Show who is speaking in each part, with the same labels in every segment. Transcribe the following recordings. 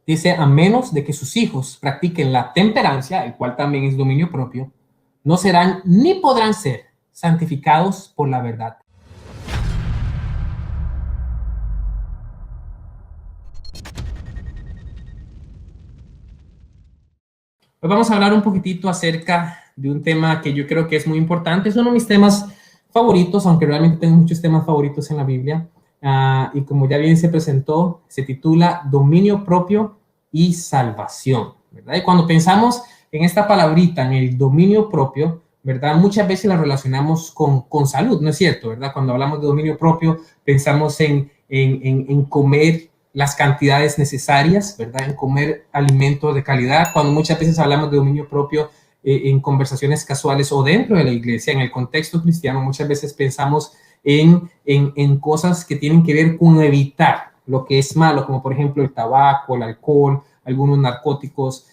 Speaker 1: Dice, a menos de que sus hijos practiquen la temperancia, el cual también es dominio propio, no serán ni podrán ser santificados por la verdad. Hoy vamos a hablar un poquitito acerca de un tema que yo creo que es muy importante. Es uno de mis temas favoritos, aunque realmente tengo muchos temas favoritos en la Biblia. Y como ya bien se presentó, se titula Dominio propio y salvación, ¿verdad? Y cuando pensamos en esta palabrita, en el dominio propio, ¿verdad? Muchas veces la relacionamos con salud, ¿no es cierto? ¿Verdad? Cuando hablamos de dominio propio, pensamos en comer las cantidades necesarias, ¿verdad? En comer alimentos de calidad. Cuando muchas veces hablamos de dominio propio en conversaciones casuales o dentro de la iglesia, en el contexto cristiano, muchas veces pensamos en cosas que tienen que ver con evitar lo que es malo, como por ejemplo el tabaco, el alcohol, algunos narcóticos,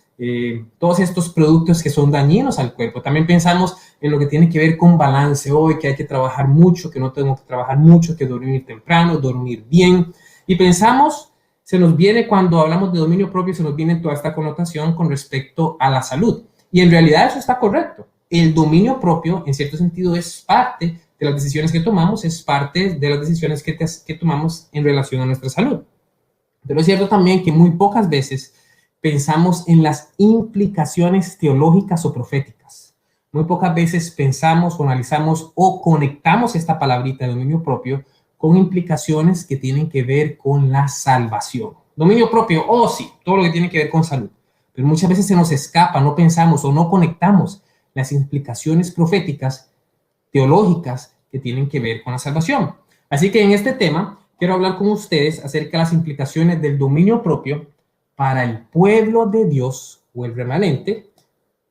Speaker 1: todos estos productos que son dañinos al cuerpo. También pensamos en lo que tiene que ver con balance hoy, que hay que trabajar mucho, que no tengo que trabajar mucho, que dormir temprano, dormir bien. Y pensamos, se nos viene cuando hablamos de dominio propio, se nos viene toda esta connotación con respecto a la salud. Y en realidad eso está correcto. El dominio propio, en cierto sentido, es parte de las decisiones que tomamos, es parte de las decisiones que tomamos en relación a nuestra salud. Pero es cierto también que muy pocas veces pensamos en las implicaciones teológicas o proféticas. Muy pocas veces pensamos o analizamos o conectamos esta palabrita de dominio propio con implicaciones que tienen que ver con la salvación. Dominio propio, sí, todo lo que tiene que ver con salud. Pero muchas veces se nos escapa, no pensamos o no conectamos las implicaciones proféticas, teológicas, que tienen que ver con la salvación. Así que en este tema quiero hablar con ustedes acerca de las implicaciones del dominio propio para el pueblo de Dios o el remanente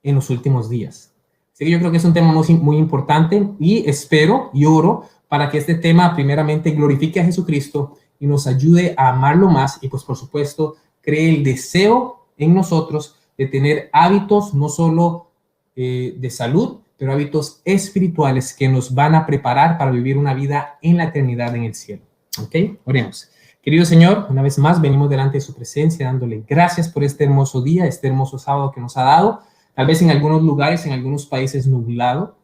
Speaker 1: en los últimos días. Así que yo creo que es un tema muy importante y espero y oro para que este tema primeramente glorifique a Jesucristo y nos ayude a amarlo más y pues por supuesto cree el deseo en nosotros de tener hábitos no solo de salud, pero hábitos espirituales que nos van a preparar para vivir una vida en la eternidad en el cielo. ¿Ok? Oremos. Querido Señor, una vez más venimos delante de su presencia dándole gracias por este hermoso día, este hermoso sábado que nos ha dado. Tal vez en algunos lugares, en algunos países nublado,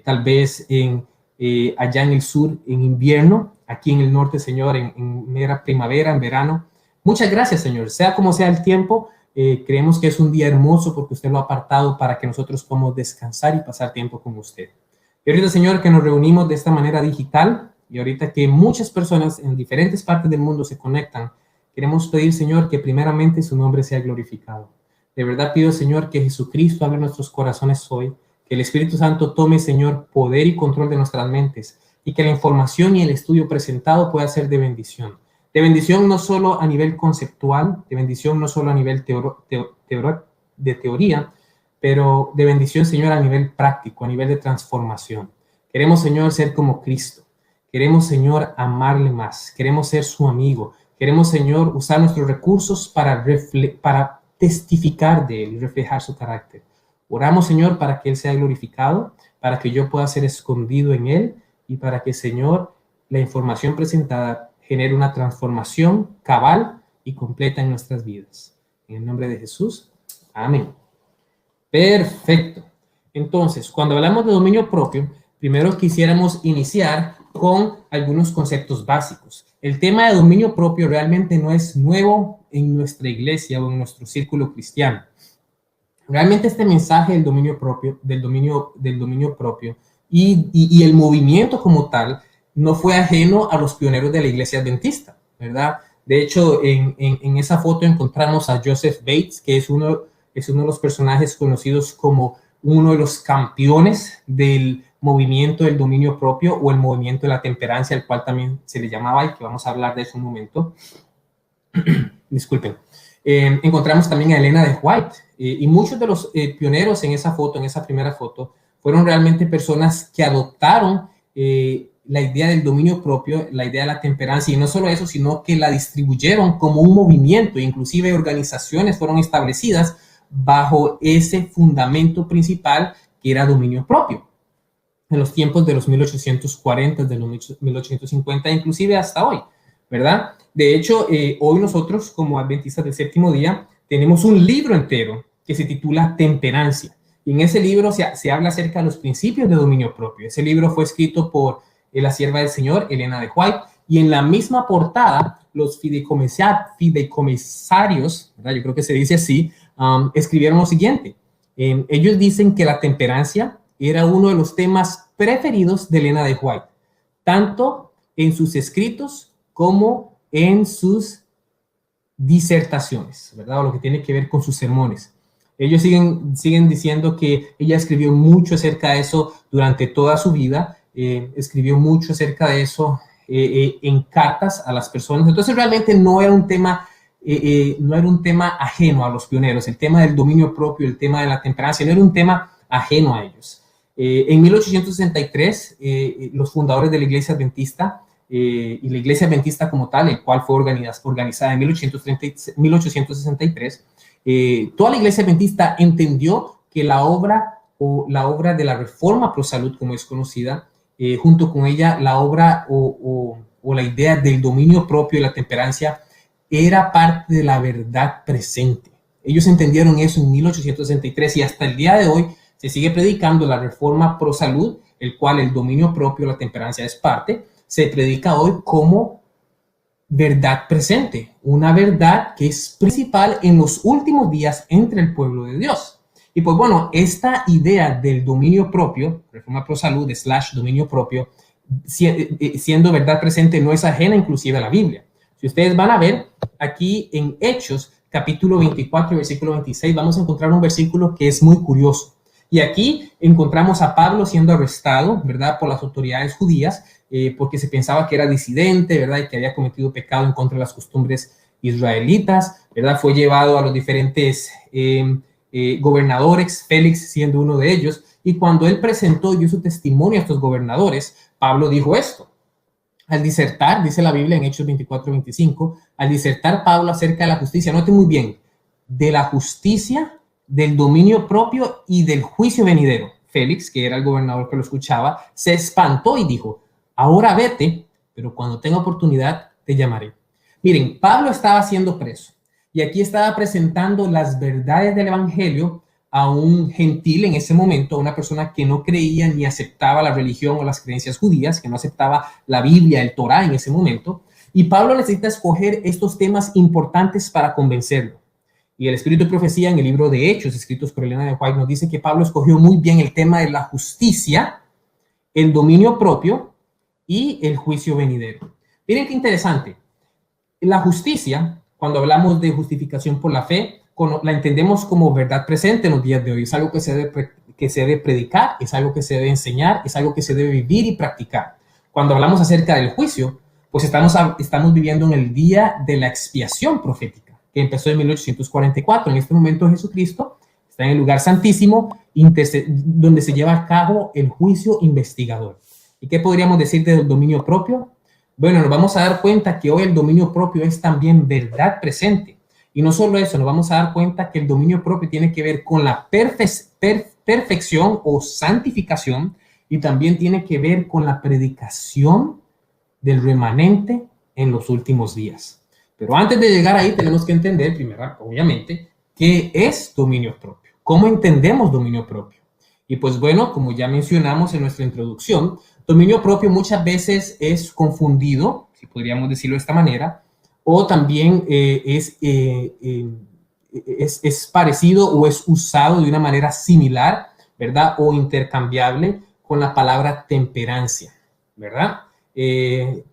Speaker 1: tal vez allá en el sur en invierno, aquí en el norte, Señor, en mera primavera, en verano. Muchas gracias, Señor. Sea como sea el tiempo, creemos que es un día hermoso porque usted lo ha apartado para que nosotros podamos descansar y pasar tiempo con usted. Y ahorita, Señor, que nos reunimos de esta manera digital y ahorita que muchas personas en diferentes partes del mundo se conectan, queremos pedir, Señor, que primeramente su nombre sea glorificado. De verdad pido, Señor, que Jesucristo abra nuestros corazones hoy, que el Espíritu Santo tome, Señor, poder y control de nuestras mentes y que la información y el estudio presentado pueda ser de bendición. De bendición no solo a nivel conceptual, de bendición no solo a nivel de teoría, pero de bendición, Señor, a nivel práctico, a nivel de transformación. Queremos, Señor, ser como Cristo. Queremos, Señor, amarle más. Queremos ser su amigo. Queremos, Señor, usar nuestros recursos para testificar de Él y reflejar su carácter. Oramos, Señor, para que Él sea glorificado, para que yo pueda ser escondido en Él y para que, Señor, la información presentada genere una transformación cabal y completa en nuestras vidas. En el nombre de Jesús. Amén. Perfecto. Entonces, cuando hablamos de dominio propio, primero quisiéramos iniciar con algunos conceptos básicos. El tema de dominio propio realmente no es nuevo en nuestra iglesia o en nuestro círculo cristiano. Realmente este mensaje del dominio propio y el movimiento como tal no fue ajeno a los pioneros de la iglesia adventista, ¿verdad? De hecho, en esa foto encontramos a Joseph Bates, que es uno de los personajes conocidos como uno de los campeones del movimiento del dominio propio o el movimiento de la temperancia, al cual también se le llamaba, y que vamos a hablar de eso un momento. Disculpen. Encontramos también a Elena de White, y muchos de los pioneros en esa foto, en esa primera foto, fueron realmente personas que adoptaron la idea del dominio propio, la idea de la temperancia, y no solo eso, sino que la distribuyeron como un movimiento, inclusive organizaciones fueron establecidas bajo ese fundamento principal que era dominio propio. En los tiempos de los 1840, de los 1850, inclusive hasta hoy. ¿verdad? De hecho, hoy nosotros como adventistas del séptimo día tenemos un libro entero que se titula Temperancia. Y en ese libro se habla acerca de los principios de dominio propio. Ese libro fue escrito por la sierva del Señor, Elena de White, y en la misma portada, los fideicomisarios, ¿verdad? Yo creo que se dice así, escribieron lo siguiente. Ellos dicen que la temperancia era uno de los temas preferidos de Elena de White, tanto en sus escritos como en sus disertaciones, ¿verdad? O lo que tiene que ver con sus sermones. Ellos siguen diciendo que ella escribió mucho acerca de eso durante toda su vida, escribió mucho acerca de eso en cartas a las personas. Entonces realmente no era un tema ajeno a los pioneros. El tema del dominio propio, el tema de la temperancia, no era un tema ajeno a ellos. En 1863, los fundadores de la Iglesia Adventista y la Iglesia Adventista como tal, el cual fue organizada en 1863, toda la Iglesia Adventista entendió que la obra de la Reforma Pro Salud, como es conocida, junto con ella la obra o la idea del dominio propio y la temperancia era parte de la verdad presente. Ellos entendieron eso en 1863 y hasta el día de hoy se sigue predicando la Reforma Pro Salud, el cual el dominio propio, la temperancia es parte, se predica hoy como verdad presente, una verdad que es principal en los últimos días entre el pueblo de Dios. Y pues bueno, esta idea del dominio propio, Reforma Pro Salud / dominio propio, siendo verdad presente, no es ajena inclusive a la Biblia. Si ustedes van a ver aquí en Hechos, capítulo 24, versículo 26, vamos a encontrar un versículo que es muy curioso. Y aquí encontramos a Pablo siendo arrestado, ¿verdad?, por las autoridades judías, porque se pensaba que era disidente, ¿verdad?, y que había cometido pecado en contra de las costumbres israelitas, ¿verdad? Fue llevado a los diferentes gobernadores, Félix siendo uno de ellos, y cuando él presentó y dio su testimonio a estos gobernadores, Pablo dijo esto. Al disertar, dice la Biblia en Hechos 24-25, al disertar Pablo acerca de la justicia, noten muy bien, de la justicia, del dominio propio y del juicio venidero. Félix, que era el gobernador que lo escuchaba, se espantó y dijo, ahora vete, pero cuando tenga oportunidad te llamaré. Miren, Pablo estaba siendo preso y aquí estaba presentando las verdades del evangelio a un gentil en ese momento, a una persona que no creía ni aceptaba la religión o las creencias judías, que no aceptaba la Biblia, el Torá en ese momento. Y Pablo necesita escoger estos temas importantes para convencerlo. Y el Espíritu de Profecía en el libro de Hechos, escritos por Elena de White, nos dice que Pablo escogió muy bien el tema de la justicia, el dominio propio y el juicio venidero. Miren qué interesante. La justicia, cuando hablamos de justificación por la fe, la entendemos como verdad presente en los días de hoy. Es algo que se debe predicar, es algo que se debe enseñar, es algo que se debe vivir y practicar. Cuando hablamos acerca del juicio, pues estamos viviendo en el día de la expiación profética, que empezó en 1844. En este momento Jesucristo está en el lugar santísimo, donde se lleva a cabo el juicio investigador. ¿Y qué podríamos decir del dominio propio? Bueno, nos vamos a dar cuenta que hoy el dominio propio es también verdad presente. Y no solo eso, nos vamos a dar cuenta que el dominio propio tiene que ver con la perfección o santificación y también tiene que ver con la predicación del remanente en los últimos días. Pero antes de llegar ahí tenemos que entender primero, obviamente, qué es dominio propio, cómo entendemos dominio propio. Y pues bueno, como ya mencionamos en nuestra introducción, dominio propio muchas veces es confundido, si podríamos decirlo de esta manera, o también es parecido o es usado de una manera similar, ¿verdad? O intercambiable con la palabra temperancia, ¿verdad?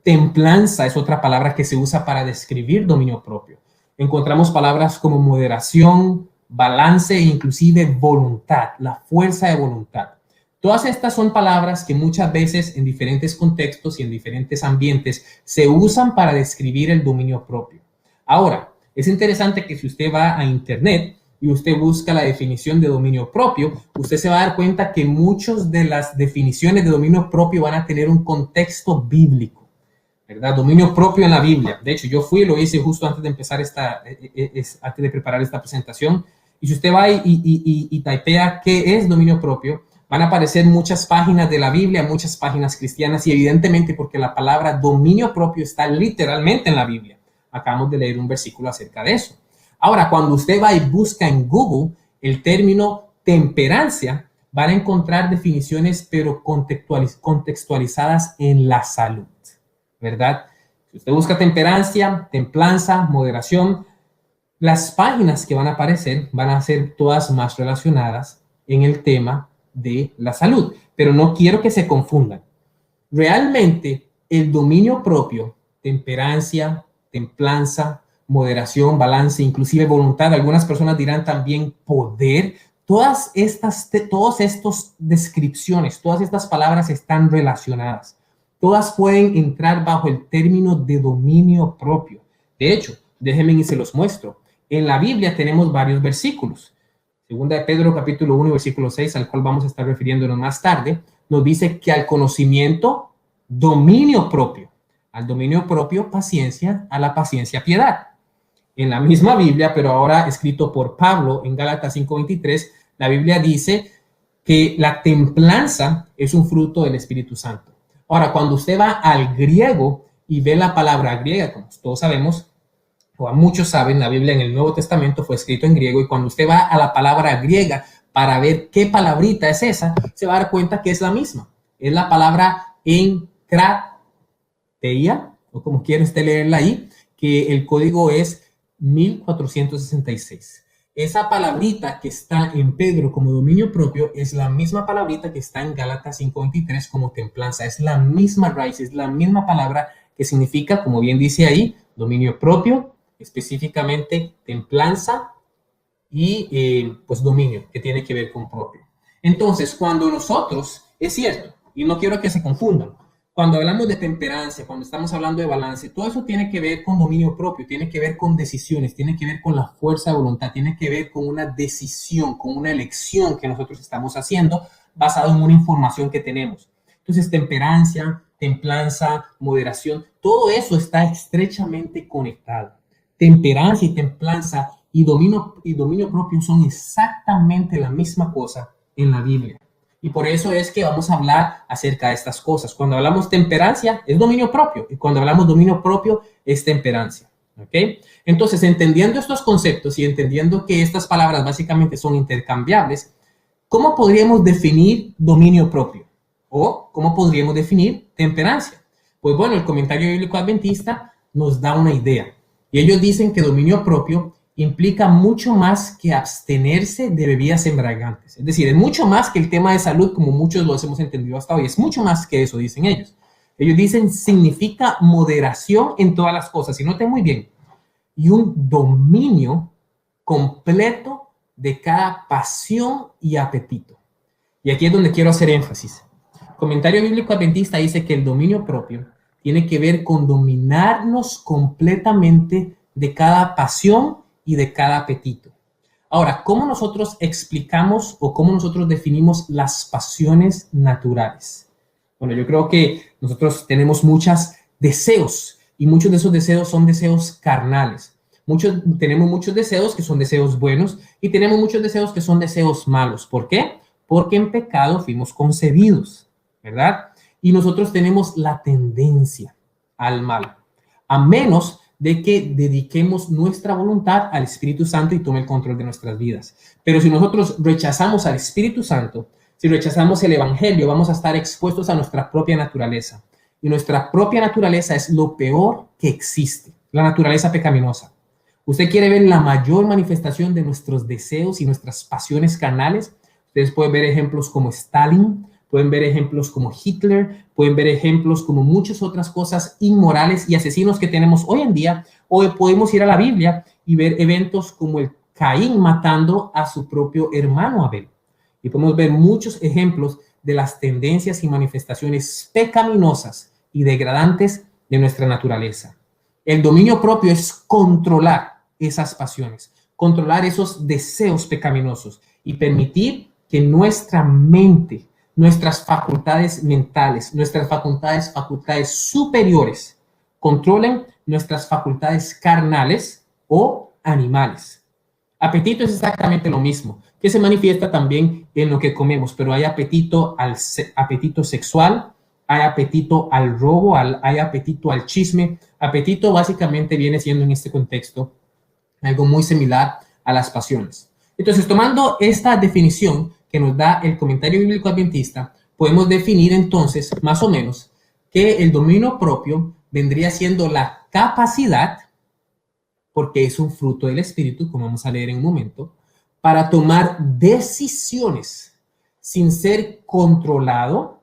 Speaker 1: Templanza es otra palabra que se usa para describir dominio propio. Encontramos palabras como moderación, balance e inclusive voluntad, la fuerza de voluntad. Todas estas son palabras que muchas veces en diferentes contextos y en diferentes ambientes se usan para describir el dominio propio. Ahora, es interesante que si usted va a internet y usted busca la definición de dominio propio, usted se va a dar cuenta que muchas de las definiciones de dominio propio van a tener un contexto bíblico, ¿verdad? Dominio propio en la Biblia. De hecho, yo fui y lo hice justo antes de empezar antes de preparar esta presentación. Y si usted va y typea qué es dominio propio, Van a aparecer muchas páginas de la Biblia, muchas páginas cristianas y evidentemente porque la palabra dominio propio está literalmente en la Biblia. Acabamos de leer un versículo acerca de eso. Ahora, cuando usted va y busca en Google el término temperancia, van a encontrar definiciones pero contextualizadas en la salud, ¿verdad? Si usted busca temperancia, templanza, moderación, las páginas que van a aparecer van a ser todas más relacionadas en el tema de la salud, pero no quiero que se confundan. Realmente el dominio propio, temperancia, templanza, moderación, balance, inclusive voluntad, algunas personas dirán también poder, todas estas descripciones, todas estas palabras están relacionadas. Todas pueden entrar bajo el término de dominio propio. De hecho, déjenme y se los muestro. En la Biblia tenemos varios versículos. Segunda de Pedro, capítulo 1, versículo 6, al cual vamos a estar refiriéndonos más tarde, nos dice que al conocimiento, dominio propio. Al dominio propio, paciencia, a la paciencia, piedad. En la misma Biblia, pero ahora escrito por Pablo en Gálatas 5:23, la Biblia dice que la templanza es un fruto del Espíritu Santo. Ahora, cuando usted va al griego y ve la palabra griega, como todos sabemos, o a muchos saben, la Biblia en el Nuevo Testamento fue escrito en griego y cuando usted va a la palabra griega para ver qué palabrita es esa, se va a dar cuenta que es la misma. Es la palabra enkrateia, o como quiere usted leerla ahí, que el código es 1466. Esa palabrita que está en Pedro como dominio propio es la misma palabrita que está en Gálatas 5:23 como templanza. Es la misma raíz, es la misma palabra que significa, como bien dice ahí, dominio propio, específicamente templanza y pues dominio, que tiene que ver con propio. Entonces, cuando nosotros, es cierto, y no quiero que se confundan, cuando hablamos de temperancia, cuando estamos hablando de balance, todo eso tiene que ver con dominio propio, tiene que ver con decisiones, tiene que ver con la fuerza de voluntad, tiene que ver con una decisión, con una elección que nosotros estamos haciendo basado en una información que tenemos. Entonces, temperancia, templanza, moderación, todo eso está estrechamente conectado. Temperancia y templanza y dominio propio son exactamente la misma cosa en la Biblia. Y por eso es que vamos a hablar acerca de estas cosas. Cuando hablamos temperancia, es dominio propio. Y cuando hablamos dominio propio, es temperancia. ¿Ok? Entonces, entendiendo estos conceptos y entendiendo que estas palabras básicamente son intercambiables, ¿cómo podríamos definir dominio propio? ¿O cómo podríamos definir temperancia? Pues bueno, el comentario bíblico adventista nos da una idea. Y ellos dicen que dominio propio implica mucho más que abstenerse de bebidas embriagantes. Es decir, es mucho más que el tema de salud, como muchos lo hemos entendido hasta hoy. Es mucho más que eso, dicen ellos. Ellos dicen, significa moderación en todas las cosas. Y noten muy bien, y un dominio completo de cada pasión y apetito. Y aquí es donde quiero hacer énfasis. El comentario bíblico adventista dice que el dominio propio tiene que ver con dominarnos completamente de cada pasión y de cada apetito. Ahora, ¿cómo nosotros explicamos o cómo nosotros definimos las pasiones naturales? Bueno, yo creo que nosotros tenemos muchos deseos y muchos de esos deseos son deseos carnales. Tenemos muchos deseos que son deseos buenos y tenemos muchos deseos que son deseos malos. ¿Por qué? Porque en pecado fuimos concebidos, ¿verdad? Y nosotros tenemos la tendencia al mal, a menos de que dediquemos nuestra voluntad al Espíritu Santo y tome el control de nuestras vidas. Pero si nosotros rechazamos al Espíritu Santo, si rechazamos el Evangelio, vamos a estar expuestos a nuestra propia naturaleza. Y nuestra propia naturaleza es lo peor que existe, la naturaleza pecaminosa. Usted quiere ver la mayor manifestación de nuestros deseos y nuestras pasiones carnales. Ustedes pueden ver ejemplos como Stalin, pueden ver ejemplos como Hitler, pueden ver ejemplos como muchas otras cosas inmorales y asesinos que tenemos hoy en día, o podemos ir a la Biblia y ver eventos como el Caín matando a su propio hermano Abel. Y podemos ver muchos ejemplos de las tendencias y manifestaciones pecaminosas y degradantes de nuestra naturaleza. El dominio propio es controlar esas pasiones, controlar esos deseos pecaminosos y permitir que nuestra mente, nuestras facultades mentales, nuestras facultades superiores, controlen nuestras facultades carnales o animales. Apetito es exactamente lo mismo, que se manifiesta también en lo que comemos, pero hay apetito apetito sexual, hay apetito al robo, hay apetito al chisme. Apetito básicamente viene siendo en este contexto algo muy similar a las pasiones. Entonces, tomando esta definición que nos da el comentario bíblico adventista, podemos definir entonces, más o menos, que el dominio propio vendría siendo la capacidad, porque es un fruto del Espíritu, como vamos a leer en un momento, para tomar decisiones sin ser controlado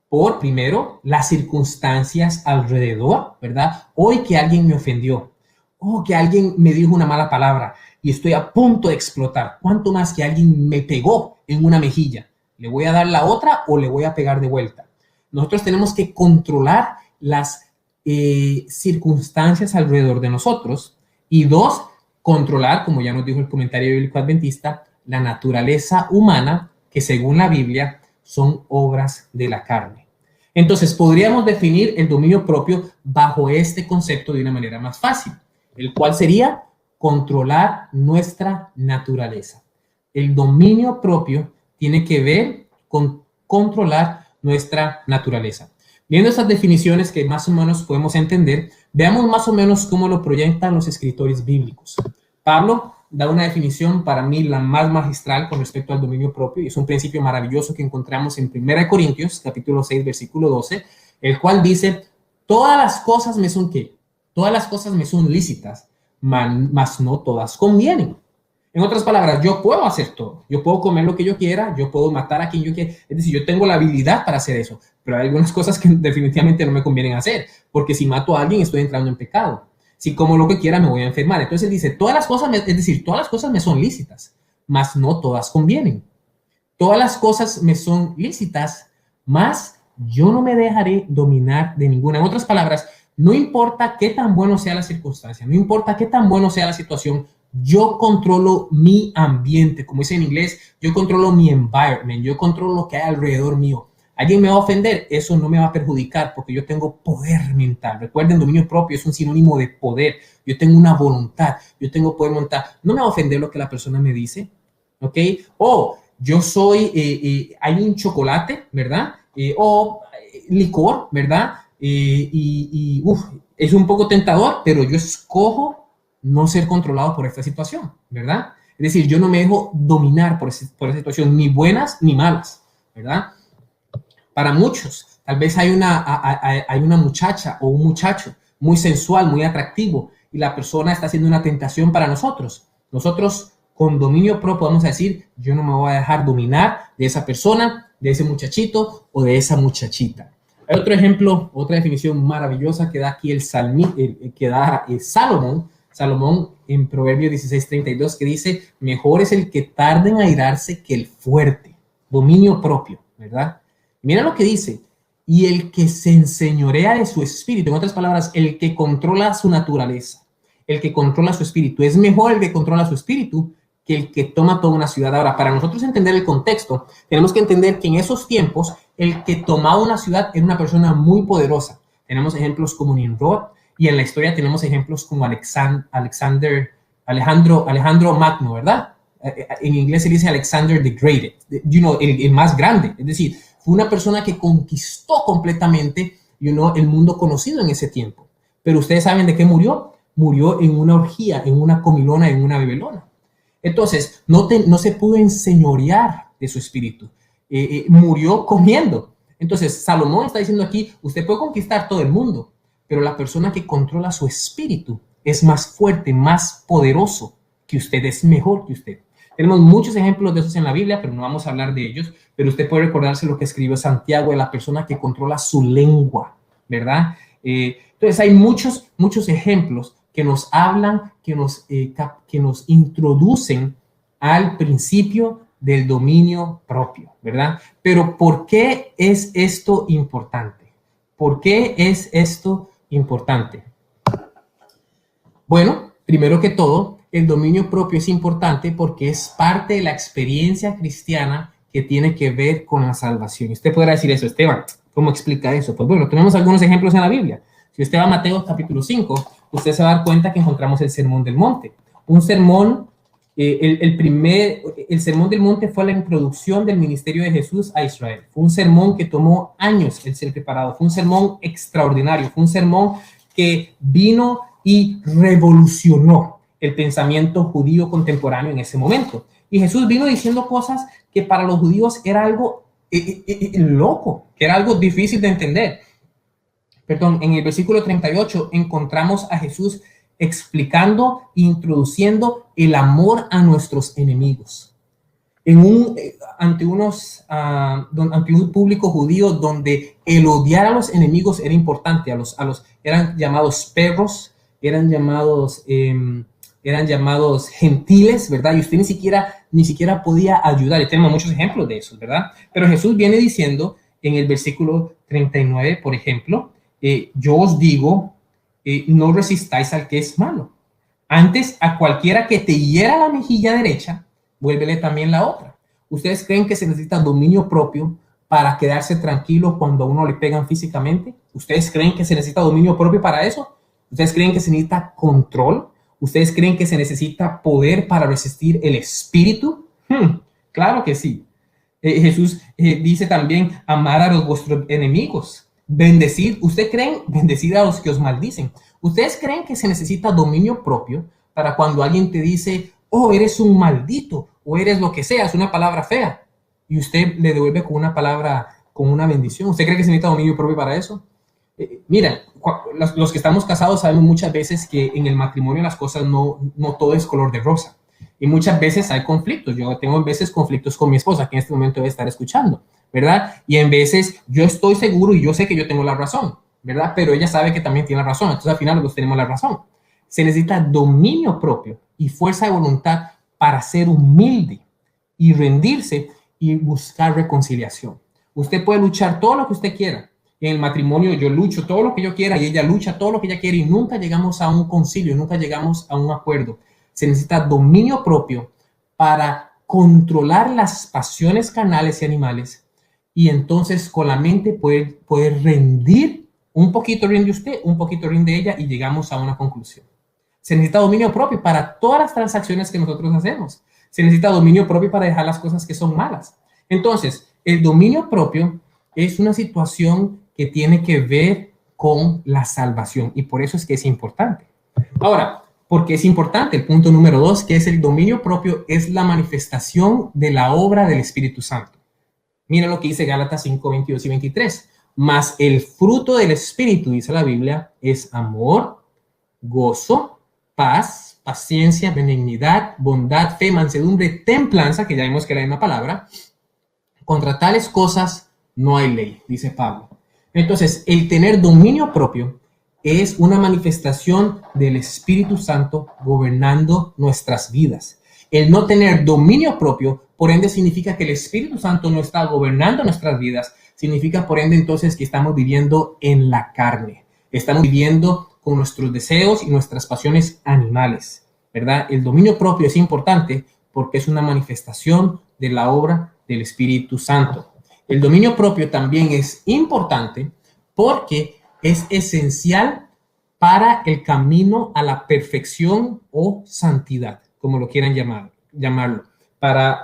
Speaker 1: por, primero, las circunstancias alrededor, ¿verdad? Hoy que alguien me ofendió, o que alguien me dijo una mala palabra y estoy a punto de explotar. ¿Cuánto más que alguien me pegó en una mejilla? ¿Le voy a dar la otra o le voy a pegar de vuelta? Nosotros tenemos que controlar las circunstancias alrededor de nosotros. Y dos, controlar, como ya nos dijo el comentario bíblico adventista, la naturaleza humana, que según la Biblia son obras de la carne. Entonces, podríamos definir el dominio propio bajo este concepto de una manera más fácil, el cual sería controlar nuestra naturaleza. El dominio propio tiene que ver con controlar nuestra naturaleza. Viendo estas definiciones que más o menos podemos entender, veamos más o menos cómo lo proyectan los escritores bíblicos. Pablo da una definición para mí la más magistral con respecto al dominio propio, y es un principio maravilloso que encontramos en 1 Corintios, capítulo 6, versículo 12, el cual dice, todas las cosas me son ¿qué? Todas las cosas me son lícitas, mas no todas convienen. En otras palabras, yo puedo hacer todo. Yo puedo comer lo que yo quiera, yo puedo matar a quien yo quiera. Es decir, yo tengo la habilidad para hacer eso, pero hay algunas cosas que definitivamente no me convienen hacer, porque si mato a alguien estoy entrando en pecado. Si como lo que quiera me voy a enfermar. Entonces dice, todas las cosas, es decir, todas las cosas me son lícitas, mas no todas convienen. Todas las cosas me son lícitas, mas yo no me dejaré dominar de ninguna. En otras palabras, no importa qué tan bueno sea la circunstancia, no importa qué tan bueno sea la situación, yo controlo mi ambiente, como dice en inglés, yo controlo mi environment, yo controlo lo que hay alrededor mío. ¿Alguien me va a ofender? Eso no me va a perjudicar porque yo tengo poder mental. Recuerden, dominio propio es un sinónimo de poder. Yo tengo una voluntad, yo tengo poder mental. No me va a ofender lo que la persona me dice, ¿ok? O yo soy, hay un chocolate, ¿verdad? O licor, ¿verdad? Es un poco tentador, pero yo escojo no ser controlado por esta situación, ¿verdad? Es decir, yo no me dejo dominar por esa situación, ni buenas ni malas, ¿verdad? Para muchos, tal vez hay una muchacha o un muchacho muy sensual, muy atractivo, y la persona está haciendo una tentación para nosotros. Nosotros, con dominio propio, vamos a decir, yo no me voy a dejar dominar de esa persona, de ese muchachito o de esa muchachita. Hay otro ejemplo, otra definición maravillosa que da aquí Salomón. Salomón en Proverbios 16:32, que dice, mejor es el que tarda en airarse que el fuerte. Dominio propio, ¿verdad? Mira lo que dice, y el que se enseñorea de su espíritu, en otras palabras, el que controla su naturaleza, el que controla su espíritu. Es mejor el que controla su espíritu que el que toma toda una ciudad. Ahora, para nosotros entender el contexto, tenemos que entender que en esos tiempos, el que tomaba una ciudad era una persona muy poderosa. Tenemos ejemplos como Nimrod, y en la historia tenemos ejemplos como Alejandro Magno, ¿verdad? En inglés se dice Alexander the Great, el más grande. Es decir, fue una persona que conquistó completamente, el mundo conocido en ese tiempo. Pero ustedes saben de qué murió. Murió en una orgía, en una comilona, en una bebelona. Entonces, no se pudo enseñorear de su espíritu. Murió comiendo. Entonces, Salomón está diciendo aquí, usted puede conquistar todo el mundo, pero la persona que controla su espíritu es más fuerte, más poderoso que usted, es mejor que usted. Tenemos muchos ejemplos de esos en la Biblia, pero no vamos a hablar de ellos, pero usted puede recordarse lo que escribió Santiago de la persona que controla su lengua, ¿verdad? Entonces hay muchos ejemplos que nos hablan, que nos introducen al principio del dominio propio, ¿verdad? Pero ¿por qué es esto importante? ¿Por qué es esto importante? Bueno, primero que todo, el dominio propio es importante porque es parte de la experiencia cristiana que tiene que ver con la salvación. Y usted podrá decir eso, Esteban, ¿cómo explica eso? Pues bueno, tenemos algunos ejemplos en la Biblia. Si usted va a Mateo capítulo 5, usted se va a dar cuenta que encontramos el Sermón del Monte. Un sermón El Sermón del Monte fue la introducción del ministerio de Jesús a Israel. Fue un sermón que tomó años el ser preparado. Fue un sermón extraordinario. Fue un sermón que vino y revolucionó el pensamiento judío contemporáneo en ese momento. Y Jesús vino diciendo cosas que para los judíos era algo loco, que era algo difícil de entender. Perdón, en el versículo 38 encontramos a Jesús explicando e introduciendo el amor a nuestros enemigos. Ante un público judío donde el odiar a los enemigos era importante, eran llamados perros, eran llamados gentiles, ¿verdad? Y usted ni siquiera podía ayudar. Y tenemos muchos ejemplos de eso, ¿verdad? Pero Jesús viene diciendo en el versículo 39, por ejemplo, yo os digo, no resistáis al que es malo. Antes, a cualquiera que te hiera la mejilla derecha, vuélvele también la otra. ¿Ustedes creen que se necesita dominio propio para quedarse tranquilo cuando a uno le pegan físicamente? ¿Ustedes creen que se necesita dominio propio para eso? ¿Ustedes creen que se necesita control? ¿Ustedes creen que se necesita poder para resistir el espíritu? Claro que sí. Jesús dice también, amar a vuestros enemigos. Bendecid, ¿ustedes creen? Bendecid a los que os maldicen. ¿Ustedes creen que se necesita dominio propio para cuando alguien te dice, oh, eres un maldito, o eres lo que sea, es una palabra fea, y usted le devuelve con una palabra, con una bendición? ¿Usted cree que se necesita dominio propio para eso? Mira, los que estamos casados sabemos muchas veces que en el matrimonio las cosas no todo es color de rosa. Y muchas veces hay conflictos. Yo tengo en veces conflictos con mi esposa, que en este momento debe estar escuchando, ¿verdad? Y en veces yo estoy seguro y yo sé que yo tengo la razón, ¿verdad? Pero ella sabe que también tiene la razón. Entonces al final los tenemos la razón. Se necesita dominio propio y fuerza de voluntad para ser humilde y rendirse y buscar reconciliación. Usted puede luchar todo lo que usted quiera. En el matrimonio yo lucho todo lo que yo quiera y ella lucha todo lo que ella quiere y nunca llegamos a un concilio, nunca llegamos a un acuerdo. Se necesita dominio propio para controlar las pasiones carnales y animales, y entonces con la mente poder rendir, un poquito rinde usted, un poquito rinde ella, y llegamos a una conclusión. Se necesita dominio propio para todas las transacciones que nosotros hacemos. Se necesita dominio propio para dejar las cosas que son malas. Entonces, el dominio propio es una situación que tiene que ver con la salvación, y por eso es que es importante. Ahora, porque es importante, el punto número 2, que es el dominio propio, es la manifestación de la obra del Espíritu Santo. Mira lo que dice Gálatas 5, 22 y 23. Mas el fruto del Espíritu, dice la Biblia, es amor, gozo, paz, paciencia, benignidad, bondad, fe, mansedumbre, templanza, que ya vimos que era la misma palabra. Contra tales cosas no hay ley, dice Pablo. Entonces, el tener dominio propio es una manifestación del Espíritu Santo gobernando nuestras vidas. El no tener dominio propio, por ende, significa que el Espíritu Santo no está gobernando nuestras vidas. Significa, por ende, entonces, que estamos viviendo en la carne. Estamos viviendo con nuestros deseos y nuestras pasiones animales, ¿verdad? El dominio propio es importante porque es una manifestación de la obra del Espíritu Santo. El dominio propio también es importante porque es esencial para el camino a la perfección o santidad, como lo quieran llamarlo.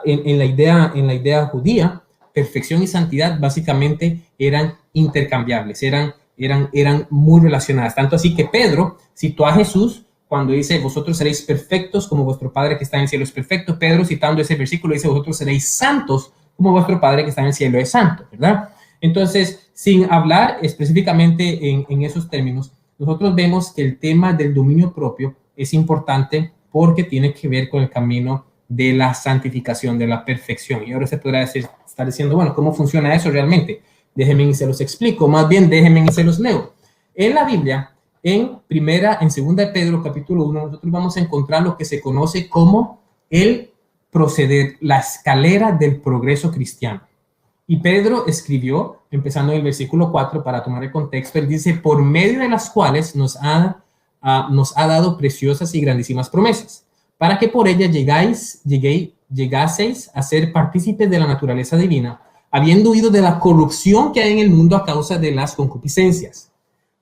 Speaker 1: En la idea judía, perfección y santidad básicamente eran intercambiables, eran muy relacionadas. Tanto así que Pedro citó a Jesús cuando dice, vosotros seréis perfectos como vuestro Padre que está en el cielo es perfecto. Pedro, citando ese versículo, dice, vosotros seréis santos como vuestro Padre que está en el cielo es santo, ¿verdad? Entonces, sin hablar específicamente en esos términos, nosotros vemos que el tema del dominio propio es importante porque tiene que ver con el camino de la santificación, de la perfección. Y ahora se podrá estar diciendo, bueno, ¿cómo funciona eso realmente? Déjenme y se los explico, más bien déjenme y se los leo. En la Biblia, en segunda de Pedro, capítulo 1, nosotros vamos a encontrar lo que se conoce como el proceder, la escalera del progreso cristiano. Y Pedro escribió, empezando en el versículo 4, para tomar el contexto, él dice, por medio de las cuales nos ha dado preciosas y grandísimas promesas, para que por ellas llegaseis a ser partícipes de la naturaleza divina, habiendo huido de la corrupción que hay en el mundo a causa de las concupiscencias.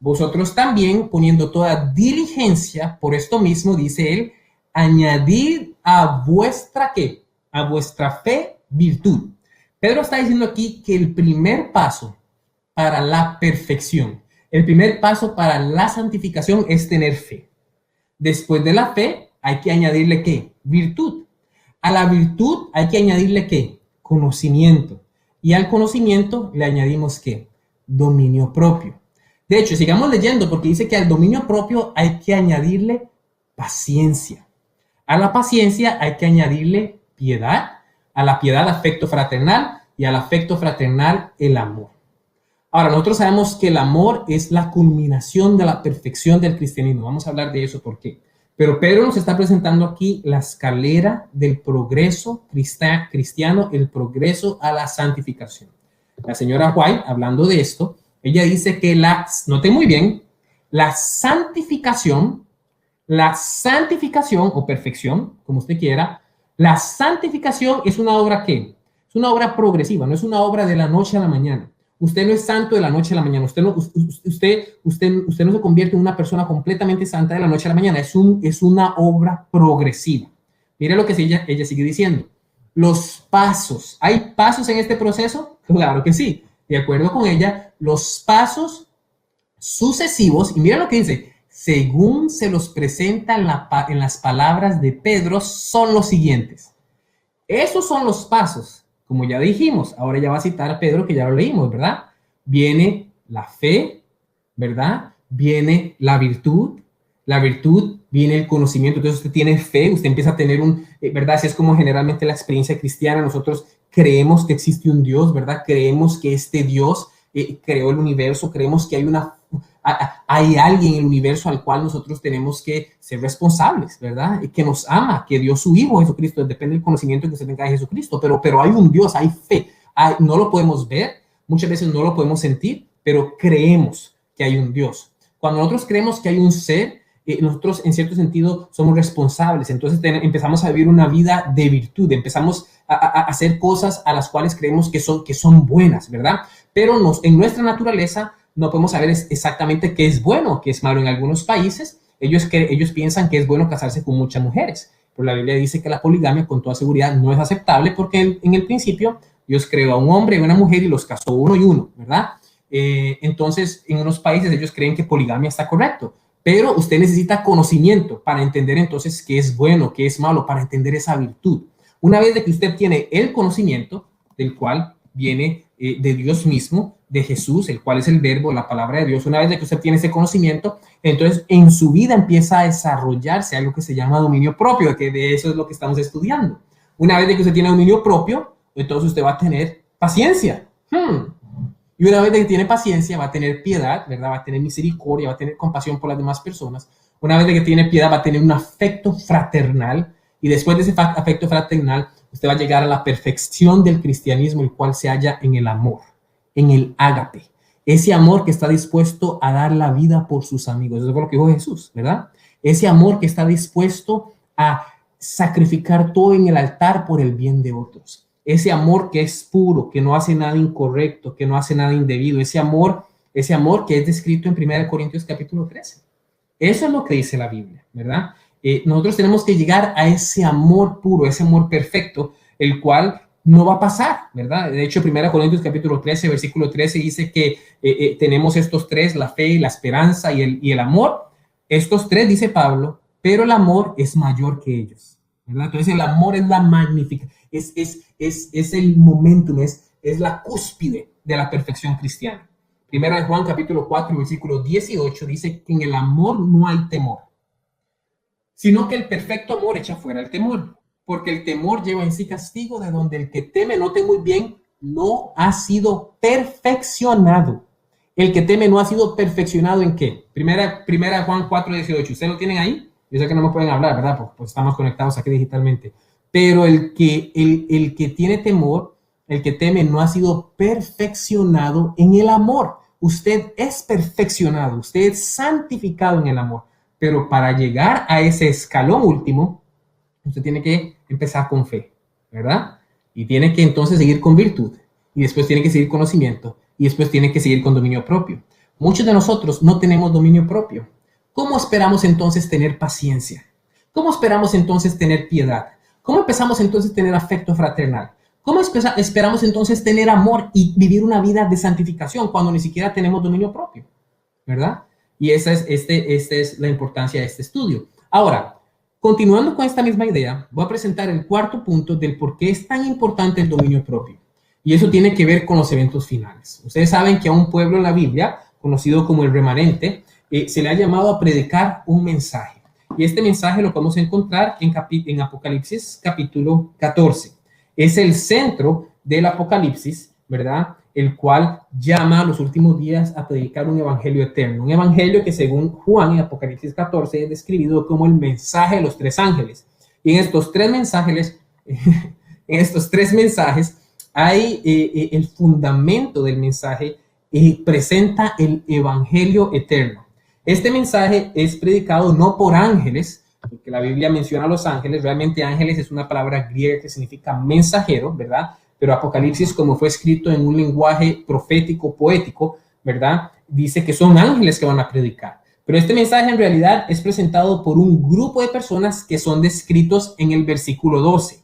Speaker 1: Vosotros también, poniendo toda diligencia, por esto mismo, dice él, añadid a vuestra, ¿qué? A vuestra fe, virtud. Pedro está diciendo aquí que el primer paso para la perfección, el primer paso para la santificación es tener fe. Después de la fe hay que añadirle ¿qué? Virtud. A la virtud hay que añadirle ¿qué? Conocimiento. Y al conocimiento le añadimos ¿qué? Dominio propio. De hecho, sigamos leyendo porque dice que al dominio propio hay que añadirle paciencia. A la paciencia hay que añadirle piedad. A la piedad, afecto fraternal. Y al afecto fraternal, el amor. Ahora, nosotros sabemos que el amor es la culminación de la perfección del cristianismo. Vamos a hablar de eso, ¿por qué? Pero Pedro nos está presentando aquí la escalera del progreso cristiano, el progreso a la santificación. La señora White, hablando de esto, ella dice que note muy bien, la santificación o perfección, como usted quiera, la santificación es una obra ¿qué? Es una obra progresiva, no es una obra de la noche a la mañana. Usted no es santo de la noche a la mañana. Usted no se convierte en una persona completamente santa de la noche a la mañana. Es una obra progresiva. Mire lo que ella sigue diciendo. Los pasos. ¿Hay pasos en este proceso? Claro que sí. De acuerdo con ella, los pasos sucesivos, y mira lo que dice, según se los presenta en las palabras de Pedro, son los siguientes. Esos son los pasos. Como ya dijimos, ahora ya va a citar a Pedro, que ya lo leímos, ¿verdad? Viene la fe, ¿verdad? Viene la virtud viene el conocimiento. Entonces usted tiene fe, usted empieza a tener ¿verdad? Así es como generalmente la experiencia cristiana. Nosotros creemos que existe un Dios, ¿verdad? Creemos que este Dios creó el universo, creemos que hay alguien en el universo al cual nosotros tenemos que ser responsables, ¿verdad? Que nos ama, que dio su Hijo Jesucristo. Depende del conocimiento que se tenga de Jesucristo, pero hay un Dios, hay fe. No lo podemos ver, muchas veces no lo podemos sentir, pero creemos que hay un Dios. Cuando nosotros creemos que hay un ser, nosotros en cierto sentido somos responsables. Entonces empezamos a vivir una vida de virtud, empezamos a hacer cosas a las cuales creemos que son buenas, ¿verdad? Pero en nuestra naturaleza no podemos saber exactamente qué es bueno, qué es malo. En algunos países, ellos piensan que es bueno casarse con muchas mujeres, pero la Biblia dice que la poligamia con toda seguridad no es aceptable porque en el principio Dios creó a un hombre y una mujer y los casó uno y uno, ¿verdad? Entonces, en unos países ellos creen que poligamia está correcto, pero usted necesita conocimiento para entender entonces qué es bueno, qué es malo, para entender esa virtud. Una vez de que usted tiene el conocimiento, del cual viene de Dios mismo, de Jesús, el cual es el verbo, la palabra de Dios, una vez de que usted tiene ese conocimiento, entonces en su vida empieza a desarrollarse algo que se llama dominio propio, que de eso es lo que estamos estudiando. Una vez de que usted tiene dominio propio, entonces usted va a tener paciencia. Y una vez de que tiene paciencia, va a tener piedad, ¿verdad? Va a tener misericordia, va a tener compasión por las demás personas. Una vez de que tiene piedad, va a tener un afecto fraternal. Y después de ese afecto fraternal, usted va a llegar a la perfección del cristianismo, el cual se halla en el amor, en el ágape. Ese amor que está dispuesto a dar la vida por sus amigos. Eso fue lo que dijo Jesús, ¿verdad? Ese amor que está dispuesto a sacrificar todo en el altar por el bien de otros. Ese amor que es puro, que no hace nada incorrecto, que no hace nada indebido. Ese amor que es descrito en 1 Corintios capítulo 13. Eso es lo que dice la Biblia, ¿verdad? Nosotros tenemos que llegar a ese amor puro, ese amor perfecto, el cual no va a pasar, ¿verdad? De hecho, 1 Corintios capítulo 13, versículo 13 dice que tenemos estos tres, la fe, la esperanza y el amor. Estos tres, dice Pablo, pero el amor es mayor que ellos, ¿verdad? Entonces el amor es la magnificación, es el momentum, es la cúspide de la perfección cristiana. Primera de Juan capítulo 4, versículo 18 dice que en el amor no hay temor, sino que el perfecto amor echa fuera el temor, porque el temor lleva en sí castigo, de donde el que teme, note muy bien, no ha sido perfeccionado. El que teme no ha sido perfeccionado ¿en qué? Primera Juan 4, 18. ¿Ustedes lo tienen ahí? Yo sé que no me pueden hablar, ¿verdad? Pues estamos conectados aquí digitalmente. Pero el que tiene temor, el que teme, no ha sido perfeccionado en el amor. Usted es perfeccionado, usted es santificado en el amor. Pero para llegar a ese escalón último, usted tiene que empezar con fe, ¿verdad? Y tiene que entonces seguir con virtud. Y después tiene que seguir conocimiento. Y después tiene que seguir con dominio propio. Muchos de nosotros no tenemos dominio propio. ¿Cómo esperamos entonces tener paciencia? ¿Cómo esperamos entonces tener piedad? ¿Cómo empezamos entonces a tener afecto fraternal? ¿Cómo esperamos entonces tener amor y vivir una vida de santificación cuando ni siquiera tenemos dominio propio? ¿Verdad? Y esta es la importancia de este estudio. Ahora, continuando con esta misma idea, voy a presentar el cuarto punto del por qué es tan importante el dominio propio. Y eso tiene que ver con los eventos finales. Ustedes saben que a un pueblo en la Biblia, conocido como el remanente, se le ha llamado a predicar un mensaje. Y este mensaje lo podemos encontrar en Apocalipsis capítulo 14. Es el centro del Apocalipsis, ¿verdad? El cual llama a los últimos días a predicar un evangelio eterno. Un evangelio que según Juan en Apocalipsis 14 es descrito como el mensaje de los tres ángeles. Y en estos tres mensajes, hay el fundamento del mensaje y presenta el evangelio eterno. Este mensaje es predicado no por ángeles, porque la Biblia menciona a los ángeles. Realmente ángeles es una palabra griega que significa mensajero, ¿verdad? Pero Apocalipsis, como fue escrito en un lenguaje profético, poético, ¿verdad? Dice que son ángeles que van a predicar. Pero este mensaje en realidad es presentado por un grupo de personas que son descritos en el versículo 12.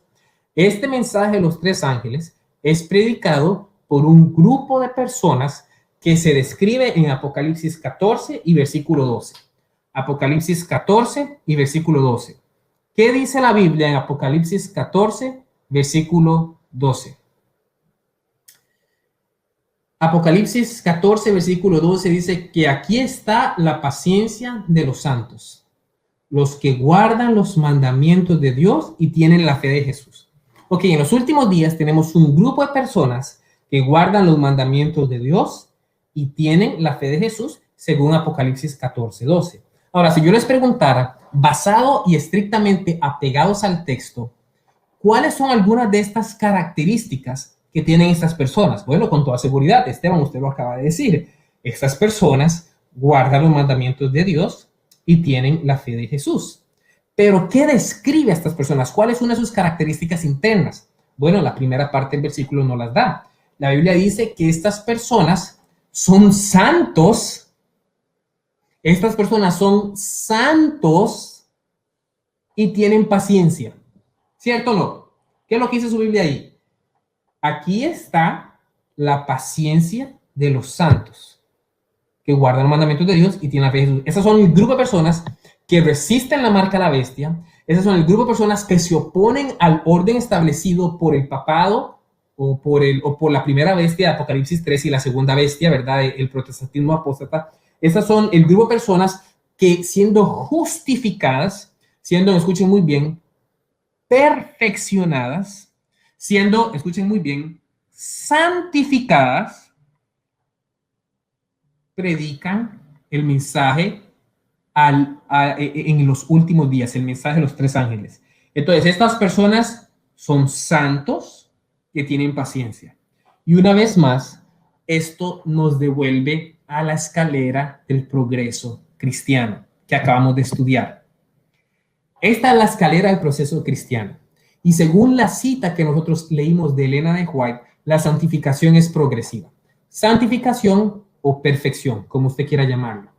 Speaker 1: Este mensaje de los tres ángeles es predicado por un grupo de personas que se describe en Apocalipsis 14 y versículo 12. Apocalipsis 14 y versículo 12. ¿Qué dice la Biblia en Apocalipsis 14, versículo 12? Apocalipsis 14, versículo 12 dice que aquí está la paciencia de los santos, los que guardan los mandamientos de Dios y tienen la fe de Jesús. Ok, en los últimos días tenemos un grupo de personas que guardan los mandamientos de Dios y tienen la fe de Jesús, según Apocalipsis 14, 12. Ahora, si yo les preguntara, basado y estrictamente apegados al texto, ¿cuáles son algunas de estas características que tienen estas personas? Bueno, con toda seguridad, Esteban, usted lo acaba de decir. Estas personas guardan los mandamientos de Dios y tienen la fe de Jesús. Pero, ¿qué describe a estas personas? ¿Cuáles son sus características internas? Bueno, la primera parte del versículo no las da. La Biblia dice que estas personas son santos. Estas personas son santos y tienen paciencia. ¿Cierto o no? ¿Qué es lo que dice su Biblia ahí? Aquí está la paciencia de los santos que guardan los mandamientos de Dios y tienen la fe de Jesús. Esas son el grupo de personas que resisten la marca de la bestia. Esas son el grupo de personas que se oponen al orden establecido por el papado o por la primera bestia de Apocalipsis 3 y la segunda bestia, ¿verdad? El protestantismo apóstata. Esas son el grupo de personas que, siendo justificadas, escuchen muy bien, perfeccionadas, escuchen muy bien, santificadas, predican el mensaje en los últimos días, el mensaje de los tres ángeles. Entonces, estas personas son santos que tienen paciencia. Y una vez más, esto nos devuelve a la escalera del progreso cristiano que acabamos de estudiar. Esta es la escalera del proceso cristiano. Y según la cita que nosotros leímos de Elena de White, la santificación es progresiva. Santificación o perfección, como usted quiera llamarlo.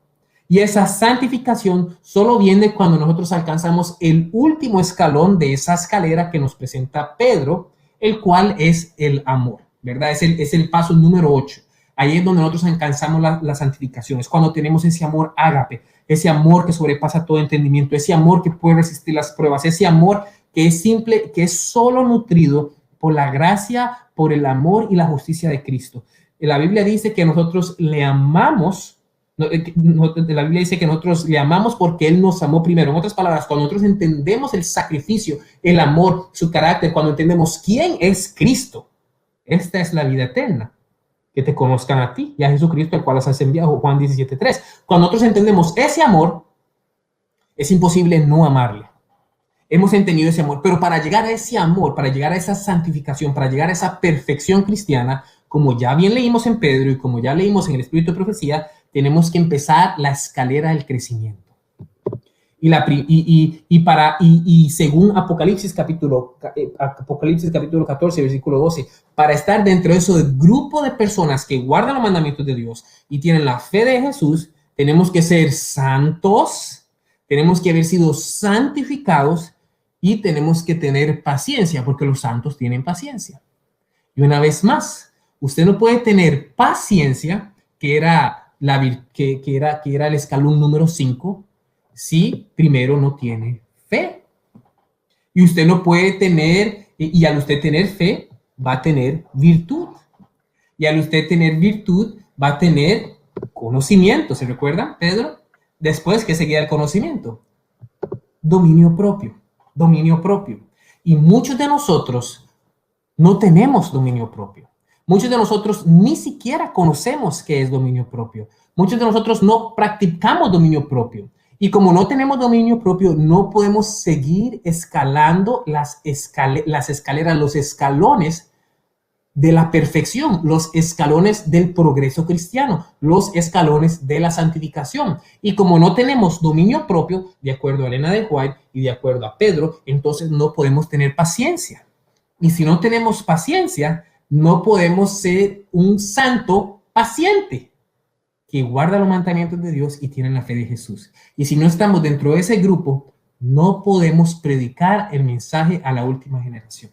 Speaker 1: Y esa santificación solo viene cuando nosotros alcanzamos el último escalón de esa escalera que nos presenta Pedro, el cual es el amor, ¿verdad? Es el paso número 8. Ahí es donde nosotros alcanzamos la santificación. Es cuando tenemos ese amor ágape, ese amor que sobrepasa todo entendimiento, ese amor que puede resistir las pruebas, ese amor que es simple, que es solo nutrido por la gracia, por el amor y la justicia de Cristo. La Biblia dice que nosotros le amamos. La Biblia dice que nosotros le amamos porque Él nos amó primero. En otras palabras, cuando nosotros entendemos el sacrificio, el amor, su carácter, cuando entendemos quién es Cristo, esta es la vida eterna, que te conozcan a ti y a Jesucristo, el cual has enviado, Juan 17:3. Cuando nosotros entendemos ese amor, es imposible no amarle. Hemos entendido ese amor, pero para llegar a ese amor, para llegar a esa santificación, para llegar a esa perfección cristiana, como ya bien leímos en Pedro y como ya leímos en el Espíritu de Profecía, tenemos que empezar la escalera del crecimiento. Y según Apocalipsis capítulo 14, versículo 12, para estar dentro de ese grupo de personas que guardan los mandamientos de Dios y tienen la fe de Jesús, tenemos que ser santos, tenemos que haber sido santificados y tenemos que tener paciencia porque los santos tienen paciencia. Y una vez más, usted no puede tener paciencia, que era el escalón número 5, si primero no tiene fe. Y usted no puede tener, y al usted tener fe, va a tener virtud. Y al usted tener virtud, va a tener conocimiento. ¿Se recuerda, Pedro? Después, ¿qué seguía el conocimiento? Dominio propio. Dominio propio. Y muchos de nosotros no tenemos dominio propio. Muchos de nosotros ni siquiera conocemos qué es dominio propio. Muchos de nosotros no practicamos dominio propio. Y como no tenemos dominio propio, no podemos seguir escalando las escaleras, los escalones de la perfección, los escalones del progreso cristiano, los escalones de la santificación. Y como no tenemos dominio propio, de acuerdo a Elena de White y de acuerdo a Pedro, entonces no podemos tener paciencia. Y si no tenemos paciencia, no podemos ser un santo paciente que guarda los mandamientos de Dios y tiene la fe de Jesús. Y si no estamos dentro de ese grupo, no podemos predicar el mensaje a la última generación.